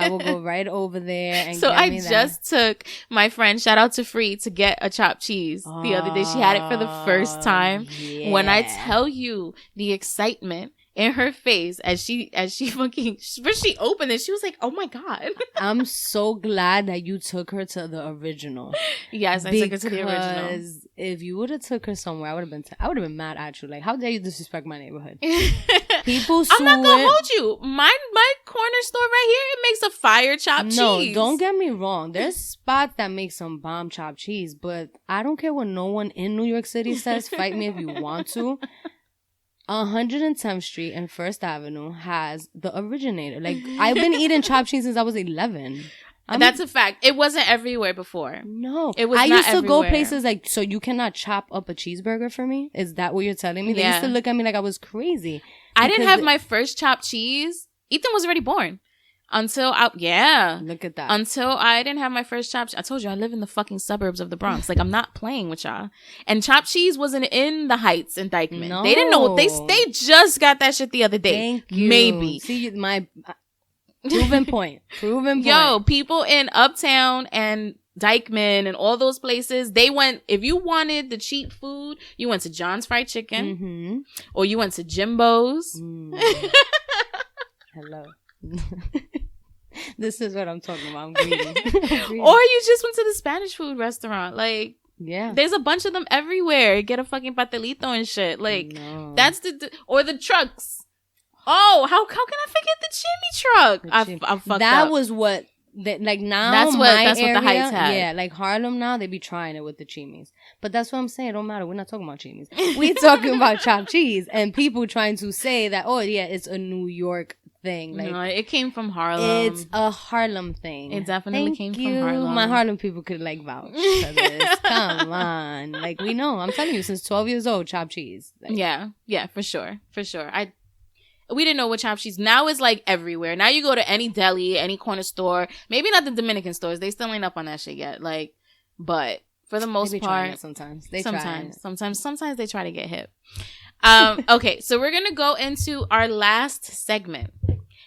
will go right over there and. So I just took my friend, shout out to Free, to get a chopped cheese the other day. She had it for the first time. Yeah. When I tell you the excitement in her face as she fucking, when she opened it, she was like, oh my God. I'm so glad that you took her to the original. Yes, I took her to the original. Because if you would have took her somewhere, I would have been mad at you. Like, how dare you disrespect my neighborhood? People I'm not gonna hold you. My corner store right here, it makes a fire chopped cheese. No, don't get me wrong. There's spots that make some bomb chopped cheese, but I don't care what no one in New York City says. Fight me if you want to. 110th Street and First Avenue has the originator. Like, I've been eating chopped cheese since I was 11. That's a fact. It wasn't everywhere before. No. It was I not used to everywhere. go places like, so you cannot chop up a cheeseburger for me? Is that what you're telling me? They used to look at me like I was crazy. I didn't have my first chopped cheese. Ethan was already born. Look at that. Until I didn't have my first chopped. I told you I live in the fucking suburbs of the Bronx. Like, I'm not playing with y'all. And chopped cheese wasn't in the Heights in Dykeman. No. They didn't know. They just got that shit the other day. Thank you. Maybe. See, my proven point. Yo, people in Uptown and Dykeman and all those places, they went, if you wanted the cheap food, you went to John's Fried Chicken, or you went to Jimbo's. Hello. This is what I'm talking about. I'm greedy. Or you just went to the Spanish food restaurant. Like, yeah, there's a bunch of them everywhere. Get a fucking pastelito and shit. Like, that's or the trucks. Oh, how can I forget the chimney truck? I fucked that up. Was what like now that's what the Heights had. Yeah, like Harlem now they be trying it with the chimis. But that's what I'm saying. It don't matter. We're not talking about chimis. We're talking about chopped cheese and people trying to say that, oh yeah, it's a New York thing. Like, no, it came from Harlem. It's a Harlem thing. It definitely came from Harlem. My Harlem people could like vouch for this. Come on. Like, we know. I'm telling you, since 12 years old, chopped cheese. Like, yeah, for sure. We didn't know what chopped cheese. Now it's like everywhere. Now you go to any deli, any corner store. Maybe not the Dominican stores. They still ain't up on that shit yet. Like, but for the most part, sometimes they try to get hip. Okay, so we're gonna go into our last segment,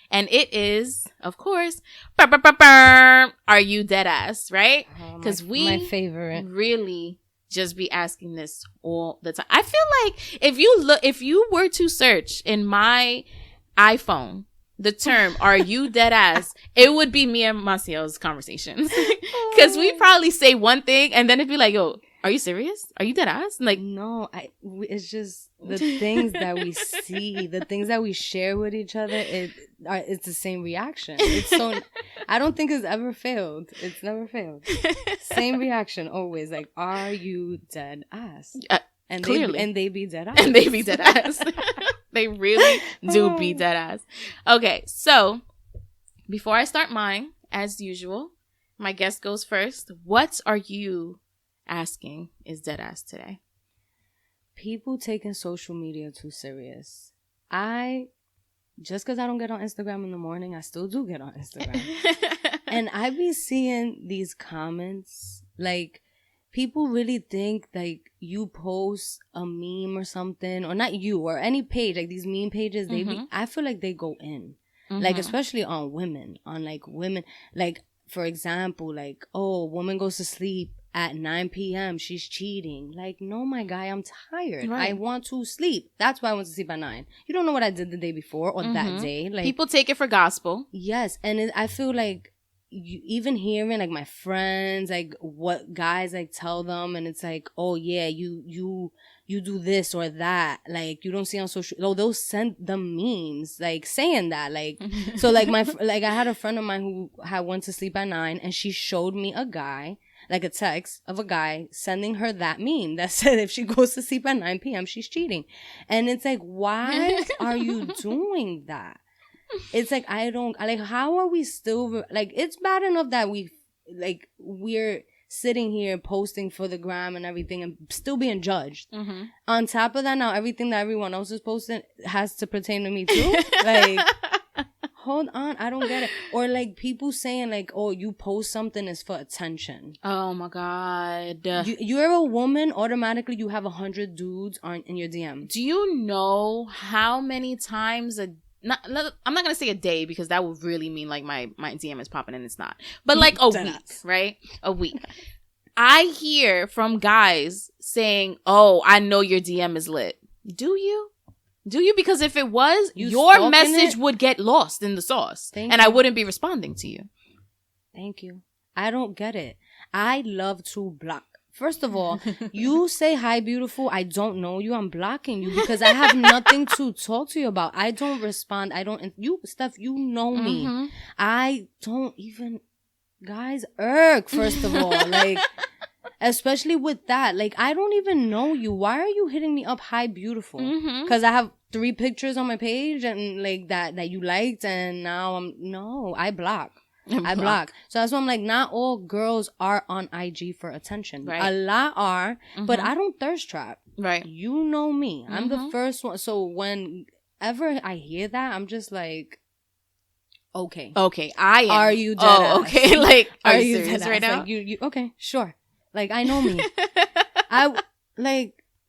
and it is, of course, are you dead ass, right? Because my favorite really just be asking this all the time. I feel like if you were to search in my iPhone the term "Are you dead ass?" it would be me and Massiel's conversations. Because we probably say one thing and then it'd be like, "Yo, are you serious? Are you dead ass?" Like, no, it's just the things that we see, the things that we share with each other. It's the same reaction. It's so. I don't think it's ever failed. It's never failed. Same reaction always. Like, are you dead ass? And clearly, they be dead ass. And they be dead ass. They really do be dead ass. Okay, so before I start mine, as usual, my guest goes first. What are you asking is dead ass today? People taking social media too serious. Just because I don't get on Instagram in the morning, I still do get on Instagram. And I be seeing these comments, like, people really think, like, you post a meme or something, or not you, or any page, like these meme pages, I feel like they go in. Like, especially on women, like, for example, like, oh, woman goes to sleep at 9 p.m. she's cheating. Like, no, my guy, I'm tired. Right. I want to sleep. That's why I went to sleep at 9. You don't know what I did the day before or that day. Like, people take it for gospel. Yes, and I feel like even hearing, like, my friends, like, what guys, like, tell them, and it's like, oh yeah, you do this or that, like, you don't see on social. Oh, they'll send them memes, like, saying that, like, so, like, I had a friend of mine who had went to sleep at 9, and she showed me a guy, like, a text of a guy sending her that meme that said if she goes to sleep at 9 p.m. she's cheating. And it's like, why are you doing that? It's like, how are we still, like, it's bad enough that we're sitting here posting for the gram and everything and still being judged. On top of that, now everything that everyone else is posting has to pertain to me too. Like, hold on, I don't get it. Or, like, people saying, like, oh, you post something is for attention. Oh my God. You're a woman, automatically you have 100 dudes in your DM. Do you know how many times I'm not gonna say a day, because that would really mean like my DM is popping and it's not. But like a week, right? A week. I hear from guys saying, "Oh, I know your DM is lit." Do you? Because if it was, your message would get lost in the sauce, and I wouldn't be responding to you. Thank you. I don't get it. I love to block. First of all, you say hi, beautiful. I don't know you. I'm blocking you because I have nothing to talk to you about. I don't respond. Steph, you know me. I don't even, guys, first of all. Like, especially with that. Like, I don't even know you. Why are you hitting me up, hi, beautiful? Because I have 3 pictures on my page and, like, that you liked, and now I block. I block. So that's why I'm like, not all girls are on IG for attention. Right. A lot are, but I don't thirst trap. Right. You know me. I'm the first one. So whenever I hear that, I'm just like, okay. Okay, I am. Are you dead Oh, ass? okay. Like, are you dead serious ass? right now? Like, you okay, sure. Like, I know me.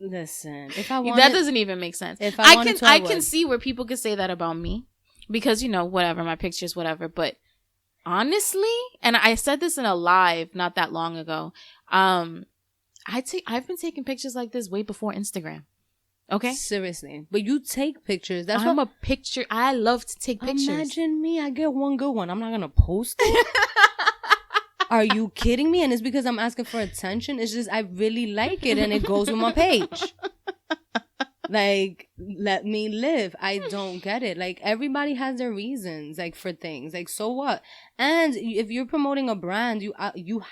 Listen, if I want that doesn't even make sense. If I can see where people could say that about me because, you know, whatever, my pictures, whatever. But honestly, and I said this in a live not that long ago, I've been taking pictures like this way before Instagram. Okay? Seriously. But you take pictures. I love to take pictures. Imagine me. I get one good one. I'm not going to post it. Are you kidding me? And it's because I'm asking for attention. It's just I really like it and it goes with my page. Like, let me live. I don't get it. Like, everybody has their reasons, like, for things. Like, so what? And if you're promoting a brand, you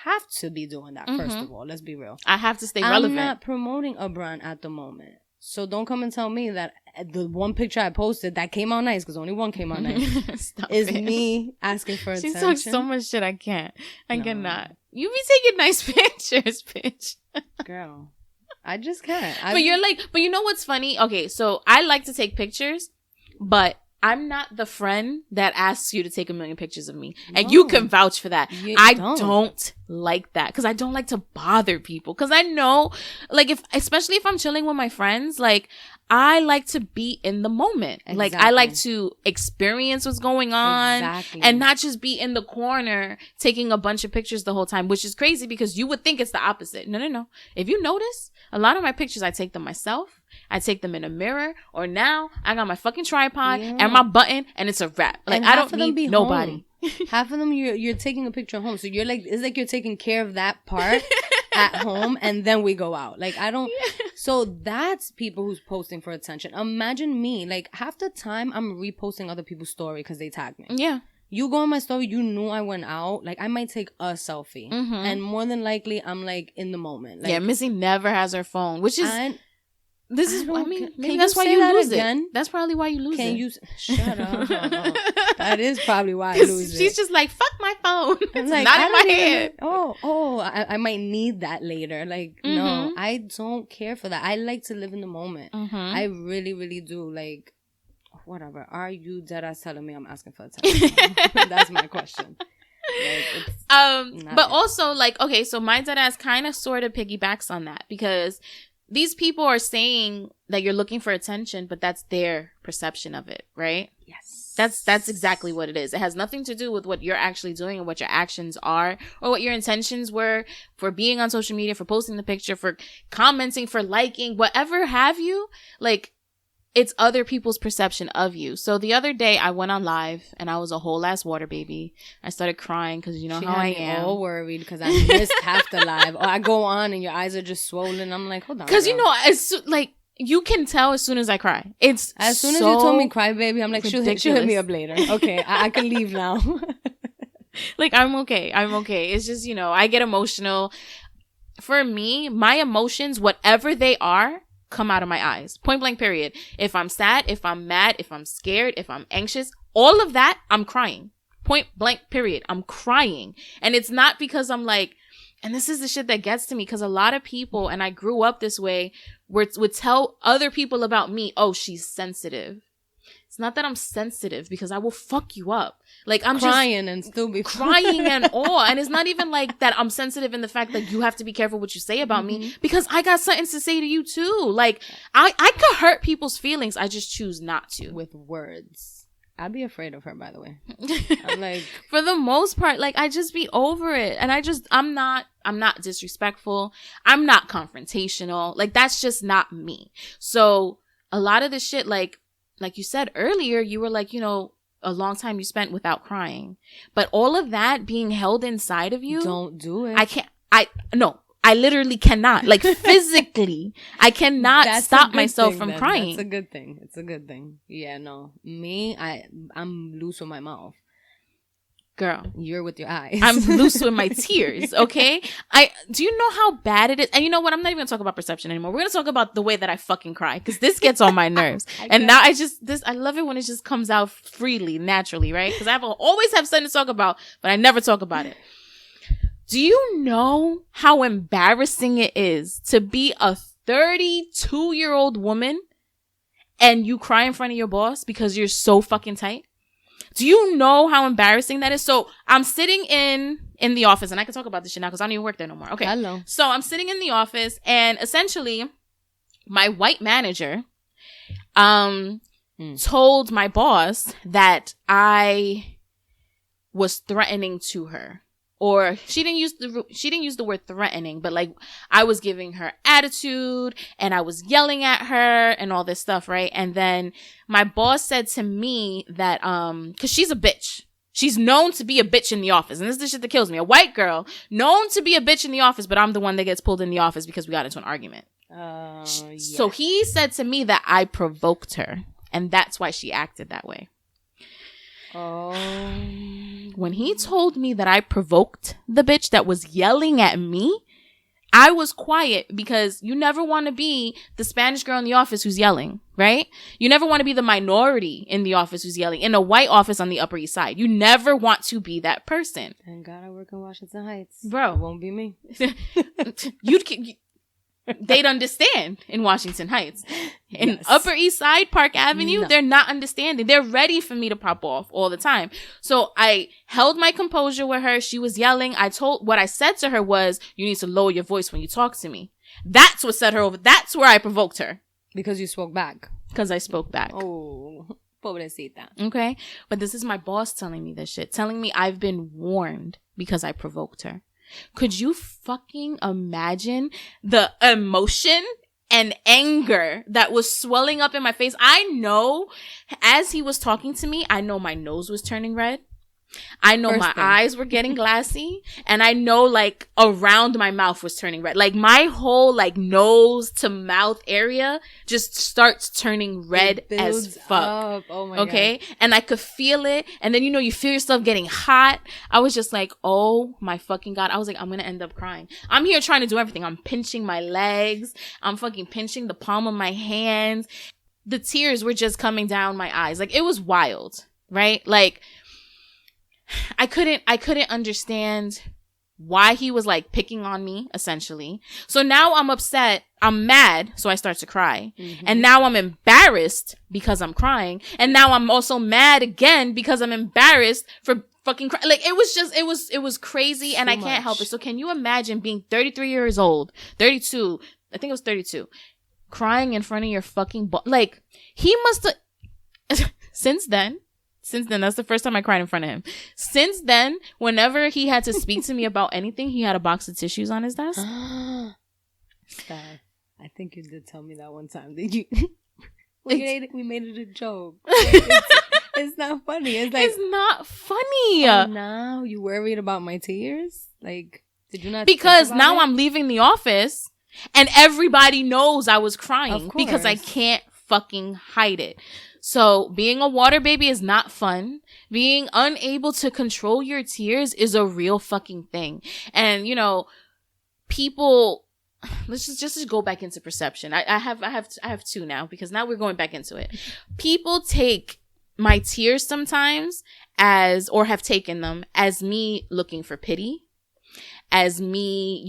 have to be doing that, first of all. Let's be real. I have to stay relevant. I'm not promoting a brand at the moment. So don't come and tell me that the one picture I posted that came out nice, because only one came out nice, is me asking for attention. She talks so much shit. I can't. I cannot. You be taking nice pictures, bitch. Girl, I just can't. But you know what's funny? Okay, so I like to take pictures, but I'm not the friend that asks you to take 1 million pictures of me. And you can vouch for that. I don't like that because I don't like to bother people. Because I know, like, especially if I'm chilling with my friends, like, I like to be in the moment. Exactly. Like, I like to experience what's going on and not just be in the corner taking a bunch of pictures the whole time, which is crazy because you would think it's the opposite. No. If you notice, a lot of my pictures, I take them myself. I take them in a mirror, or now I got my fucking tripod and my button, and it's a wrap. Like, I don't need nobody. Half of them you're taking a picture at home, so you're like, it's like you're taking care of that part at home, and then we go out. Like, I don't. Yeah. So that's people who's posting for attention. Imagine me. Like, half the time I'm reposting other people's story because they tag me. Yeah. You go on my story, you knew I went out. Like, I might take a selfie, and more than likely, I'm like in the moment. Like, yeah, Missy never has her phone, which is. Maybe that's why you lose again? It. That's probably why you lose it. Shut up. That is probably why I lose it. She's just like, fuck my phone. It's like, not in my head. I might need that later. Like, no, I don't care for that. I like to live in the moment. I really, really do. Like, whatever. Are you dead ass telling me I'm asking for attention? That's my question. But also, like, okay, so my dead ass kind of sort of piggybacks on that because these people are saying that you're looking for attention, but that's their perception of it, right? Yes. That's exactly what it is. It has nothing to do with what you're actually doing and what your actions are or what your intentions were for being on social media, for posting the picture, for commenting, for liking, whatever have you. Like, it's other people's perception of you. So the other day I went on live and I was a whole ass water baby. I started crying because you know how I am. All worried because I missed half the live. Or I go on and your eyes are just swollen. I'm like, hold on. Because you know, like you can tell as soon as I cry. It's as soon as you told me cry, baby. I'm like, she'll hit me up later. Okay, I can leave now. Like I'm okay. It's just, you know, I get emotional. For me, my emotions, whatever they are, come out of my eyes. Point blank, period. If I'm sad, if I'm mad, if I'm scared, if I'm anxious, all of that, I'm crying. Point blank, period. I'm crying. And it's not because I'm like, and this is the shit that gets to me, because a lot of people, and I grew up this way, would tell other people about me, oh, she's sensitive. It's not that I'm sensitive, because I will fuck you up. Like, I'm crying and still be crying and all. And it's not even like that I'm sensitive in the fact that you have to be careful what you say about me, because I got something to say to you too. Like, I could hurt people's feelings. I just choose not to. With words. I'd be afraid of her, by the way. I'm like, for the most part, like, I just be over it. And I'm not disrespectful. I'm not confrontational. Like, that's just not me. So a lot of the shit, like you said earlier, you were like, you know, a long time you spent without crying. But all of that being held inside of you. Don't do it. I literally cannot. Like, physically, I cannot stop myself from crying. That's a good thing. It's a good thing. Yeah, no. Me, I'm loose with my mouth. Girl, you're with your eyes. I'm loose with my tears, okay? Do you know how bad it is? And you know what? I'm not even gonna talk about perception anymore. We're gonna talk about the way that I fucking cry, because this gets on my nerves. And now I love it when it just comes out freely, naturally, right? Because I always have something to talk about, but I never talk about it. Do you know how embarrassing it is to be a 32-year-old woman and you cry in front of your boss because you're so fucking tight? Do you know how embarrassing that is? So I'm sitting in the office, and I can talk about this shit now because I don't even work there no more. Okay. Hello. So I'm sitting in the office, and essentially my white manager told my boss that I was threatening to her. Or she didn't use the word threatening, but like I was giving her attitude and I was yelling at her and all this stuff, right? And then my boss said to me that cuz she's a bitch. She's known to be a bitch in the office. And this is the shit that kills me. A white girl known to be a bitch in the office, but I'm the one that gets pulled in the office because we got into an argument. Yeah. So he said to me that I provoked her, and that's why she acted that way. Oh. When he told me that I provoked the bitch that was yelling at me, I was quiet, because you never want to be the Spanish girl in the office who's yelling, right? You never want to be the minority in the office who's yelling. In a white office on the Upper East Side, you never want to be that person. Thank God I work in Washington Heights. Bro. It won't be me. They'd understand in Washington Heights. In Yes. Upper East Side, Park Avenue, No. They're not understanding. They're ready for me to pop off all the time. So I held my composure with her. She was yelling. What I said to her was, you need to lower your voice when you talk to me. That's what set her over. That's where I provoked her. Because you spoke back. Because I spoke back. Oh, pobrecita. Okay? But this is my boss telling me this shit. Telling me I've been warned because I provoked her. Could you fucking imagine the emotion and anger that was swelling up in my face? I know as he was talking to me, I know my nose was turning red. I know my eyes were getting glassy, and I know like around my mouth was turning red. Like my whole like nose to mouth area just starts turning red as fuck. Up. Oh my okay? God. And I could feel it. And then, you feel yourself getting hot. I was just like, oh my fucking God. I was like, I'm going to end up crying. I'm here trying to do everything. I'm pinching my legs. I'm fucking pinching the palm of my hands. The tears were just coming down my eyes. Like it was wild, right? Like, I couldn't understand why he was like picking on me, essentially. So now I'm upset. I'm mad. So I start to cry. Mm-hmm. And now I'm embarrassed because I'm crying. And now I'm also mad again because I'm embarrassed for fucking crying. Like it was crazy, and I can't help it. So can you imagine being 33 years old, 32, I think it was 32, crying in front of your fucking like he must have since then, that's the first time I cried in front of him. Since then, whenever he had to speak to me about anything, he had a box of tissues on his desk. Steph, I think you did tell me that one time. Did you? we made it a joke. It's not funny. It's like, it's not funny. Now you worried about my tears? Like, did you not? Because now I'm leaving the office and everybody knows I was crying because I can't fucking hide it. So being a water baby is not fun. Being unable to control your tears is a real fucking thing. And, people, let's just go back into perception. I have two now, because now we're going back into it. People take my tears sometimes or have taken them as me looking for pity, as me,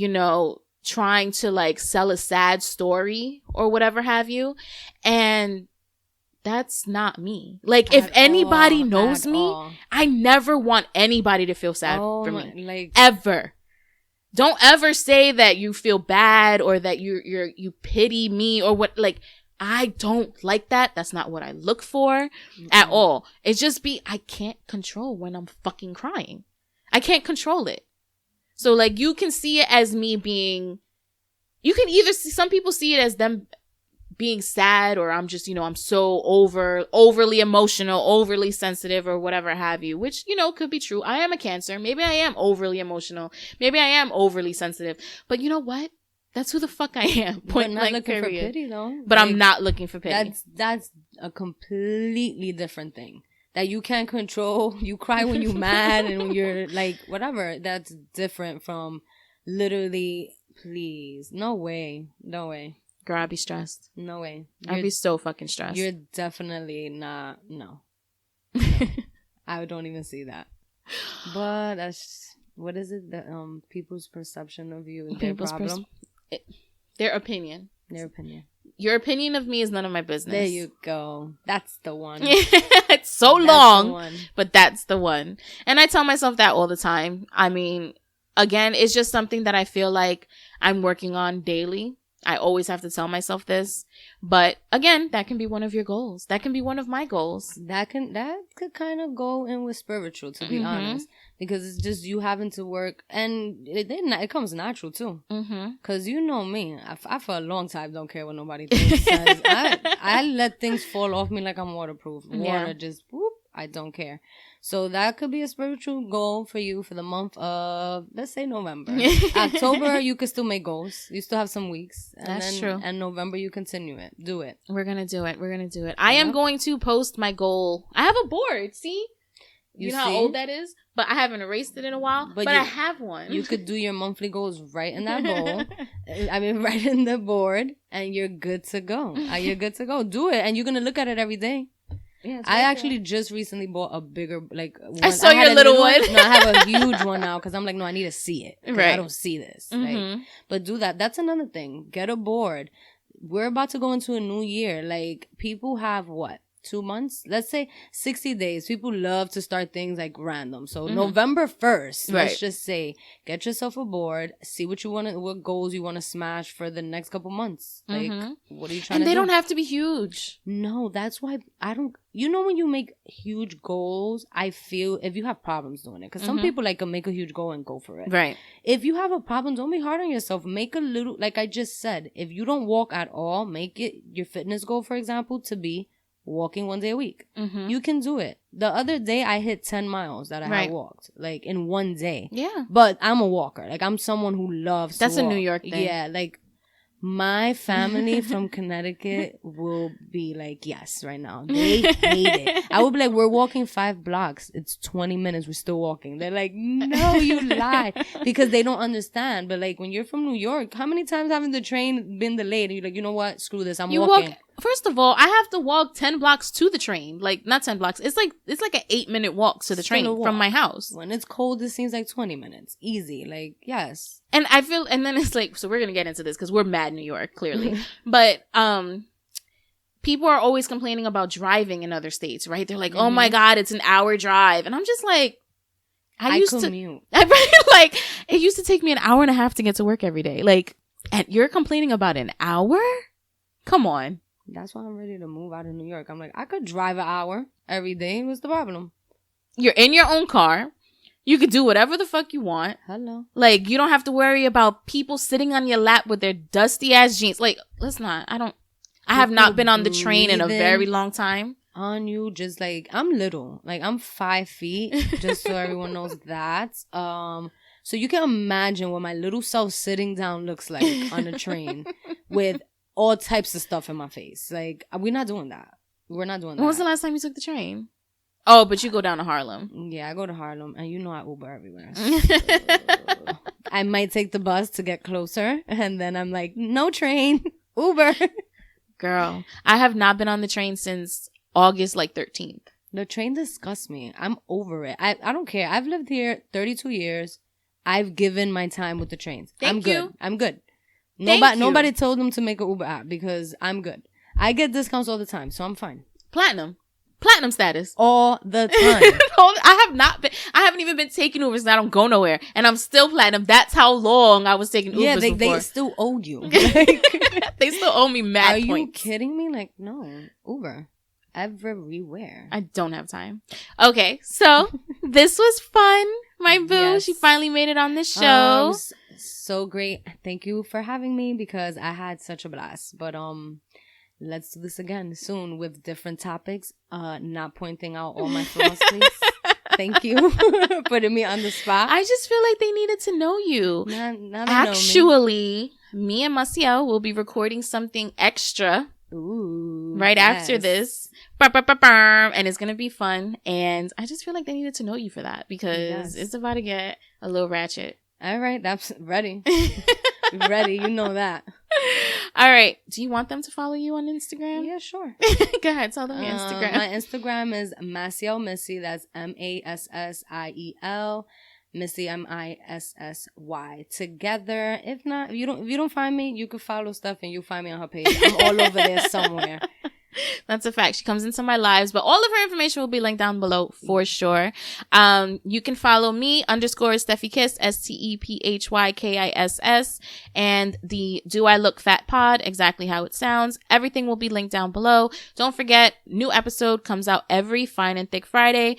trying to like sell a sad story or whatever have you. And that's not me. Like, if anybody knows me, I never want anybody to feel sad for me. Like, ever. Don't ever say that you feel bad or that you pity me or what. Like, I don't like that. That's not what I look for at all. It's just I can't control when I'm fucking crying. I can't control it. So, like, you can see it as me being, you can either see, some people see it as them being sad, or I'm just, I'm so overly emotional, overly sensitive, or whatever have you, which, could be true. I am a Cancer. Maybe I am overly emotional. Maybe I am overly sensitive. But you know what? That's who the fuck I am. Point blank, looking period. for pity, though. But like, I'm not looking for pity. That's a completely different thing. that you can't control. You cry when you're mad and when you're like, whatever. That's different from literally, please. No way. No way. Girl, I'd be stressed. No way. I'd be so fucking stressed. You're definitely not. No. I don't even see that. But that's, what is it? The people's perception of you is their problem. Their opinion. Their opinion. Your opinion of me is none of my business. There you go. That's the one. It's so long, but that's the one. And I tell myself that all the time. I mean, again, it's just something that I feel like I'm working on daily. I always have to tell myself this. But again, that can be one of your goals. That can be one of my goals. That could kind of go in with spiritual, to be honest. Because it's just you having to work. And it comes natural, too. Because you know me. I for a long time don't care what nobody thinks. I let things fall off me like I'm waterproof. Water just, whoop, I don't care. So that could be a spiritual goal for you for the month of, let's say, November. October, you could still make goals. You still have some weeks. That's true. And November, you continue it. Do it. We're going to do it. I am going to post my goal. I have a board. See? You know how old that is? But I haven't erased it in a while. But I have one. You could do your monthly goals right in that bowl. Right in the board. And you're good to go. You're good to go. Do it. And you're going to look at it every day. Yeah, I actually just recently bought a bigger, like, one. I saw your little one. No, I have a huge one now because I'm like, no, I need to see it. Right. I don't see this. Like, but do that. That's another thing. Get a board. We're about to go into a new year. Like, people have what? 2 months? Let's say 60 days. People love to start things like random. So November 1st, let's just say, get yourself a board, see what goals you want to smash for the next couple months. Like, what are you trying to do? And they don't have to be huge. No, that's why you know, when you make huge goals, I feel if you have problems doing it, because some people like to make a huge goal and go for it. Right. If you have a problem, don't be hard on yourself. Make a little, like I just said, if you don't walk at all, make it your fitness goal, for example, to be walking 1 day a week. You can do it. The other day I hit 10 miles that I had walked, like, in 1 day. Yeah. But I'm a walker. Like, I'm someone who loves That's to walk. a New York thing. Yeah, like, my family from Connecticut will be like, yes, right now. They hate it. I would be like, we're walking 5 blocks. It's 20 minutes. We're still walking. They're like, no, you lie. Because they don't understand. But like, when you're from New York, how many times haven't the train been delayed? And you're like, you know what? Screw this. I'm walking. First of all, I have to walk 10 blocks to the train. Like, not 10 blocks. It's like an 8-minute walk to the train from my house. When it's cold, it seems like 20 minutes. Easy. Like, yes. And I feel, and then it's like, so we're going to get into this because we're mad New York, clearly. But, people are always complaining about driving in other states, right? They're like, oh my God, it's an hour drive. And I'm just like, I commute. Like, it used to take me an hour and a half to get to work every day. Like, and you're complaining about an hour? Come on. That's why I'm ready to move out of New York. I'm like, I could drive an hour every day. What's the problem? You're in your own car. You could do whatever the fuck you want. Hello. Like, you don't have to worry about people sitting on your lap with their dusty ass jeans. Like, let's not. I have not been on the train in a very long time. On you, just like, I'm little. Like, I'm 5 feet, just so everyone knows that. So you can imagine what my little self sitting down looks like on a train with all types of stuff in my face. Like, we're not doing that. We're not doing that. When was the last time you took the train? Oh, but you go down to Harlem. Yeah, I go to Harlem. And you know I Uber everywhere. So I might take the bus to get closer. And then I'm like, no train. Uber. Girl, I have not been on the train since August, 13th. The train disgusts me. I'm over it. I don't care. I've lived here 32 years. I've given my time with the trains. I'm good. Nobody told them to make an Uber app because I'm good. I get discounts all the time, so I'm fine. Platinum status. All the time. I haven't even been taking Ubers and I don't go nowhere. And I'm still platinum. That's how long I was taking Ubers before. They still owe you. They still owe me mad points. Are you kidding me? Like, no. Uber. Everywhere. I don't have time. Okay, so this was fun. My boo, yes. She finally made it on the show. So great. Thank you for having me because I had such a blast. But let's do this again soon with different topics. Not pointing out all my flaws, please. Thank you for putting me on the spot. I just feel like they needed to know you. Now actually, me and Massiel will be recording something extra. Ooh. right after this. And it's going to be fun. And I just feel like they needed to know you for that because it's about to get a little ratchet. All right. That's ready. Ready. You know that. All right. Do you want them to follow you on Instagram? Yeah, sure. Go ahead. Tell them your Instagram. My Instagram is Massiel Missy. That's Massiel. Missy, Missy. Together. If not, if you don't find me, you can follow stuff and you'll find me on her page. I'm all over there somewhere. That's a fact. She comes into my lives, but all of her information will be linked down below for sure. You can follow me _Steffi Kiss, STEPHYKISS, and the Do I Look Fat Pod, exactly how it sounds. Everything will be linked down below. Don't forget, new episode comes out every Fine and Thick Friday.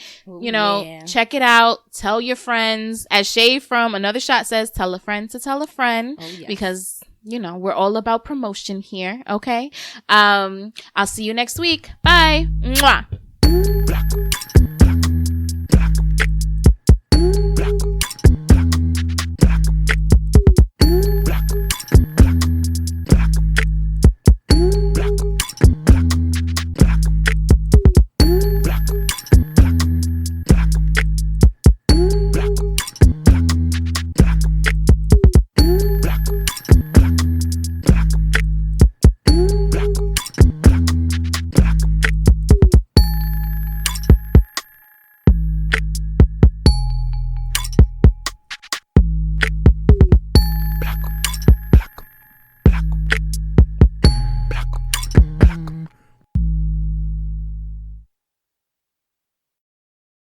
Check it out. Tell your friends. As Shay from Another Shot says, tell a friend to tell a friend. Because we're all about promotion here. Okay. I'll see you next week. Bye. Mwah.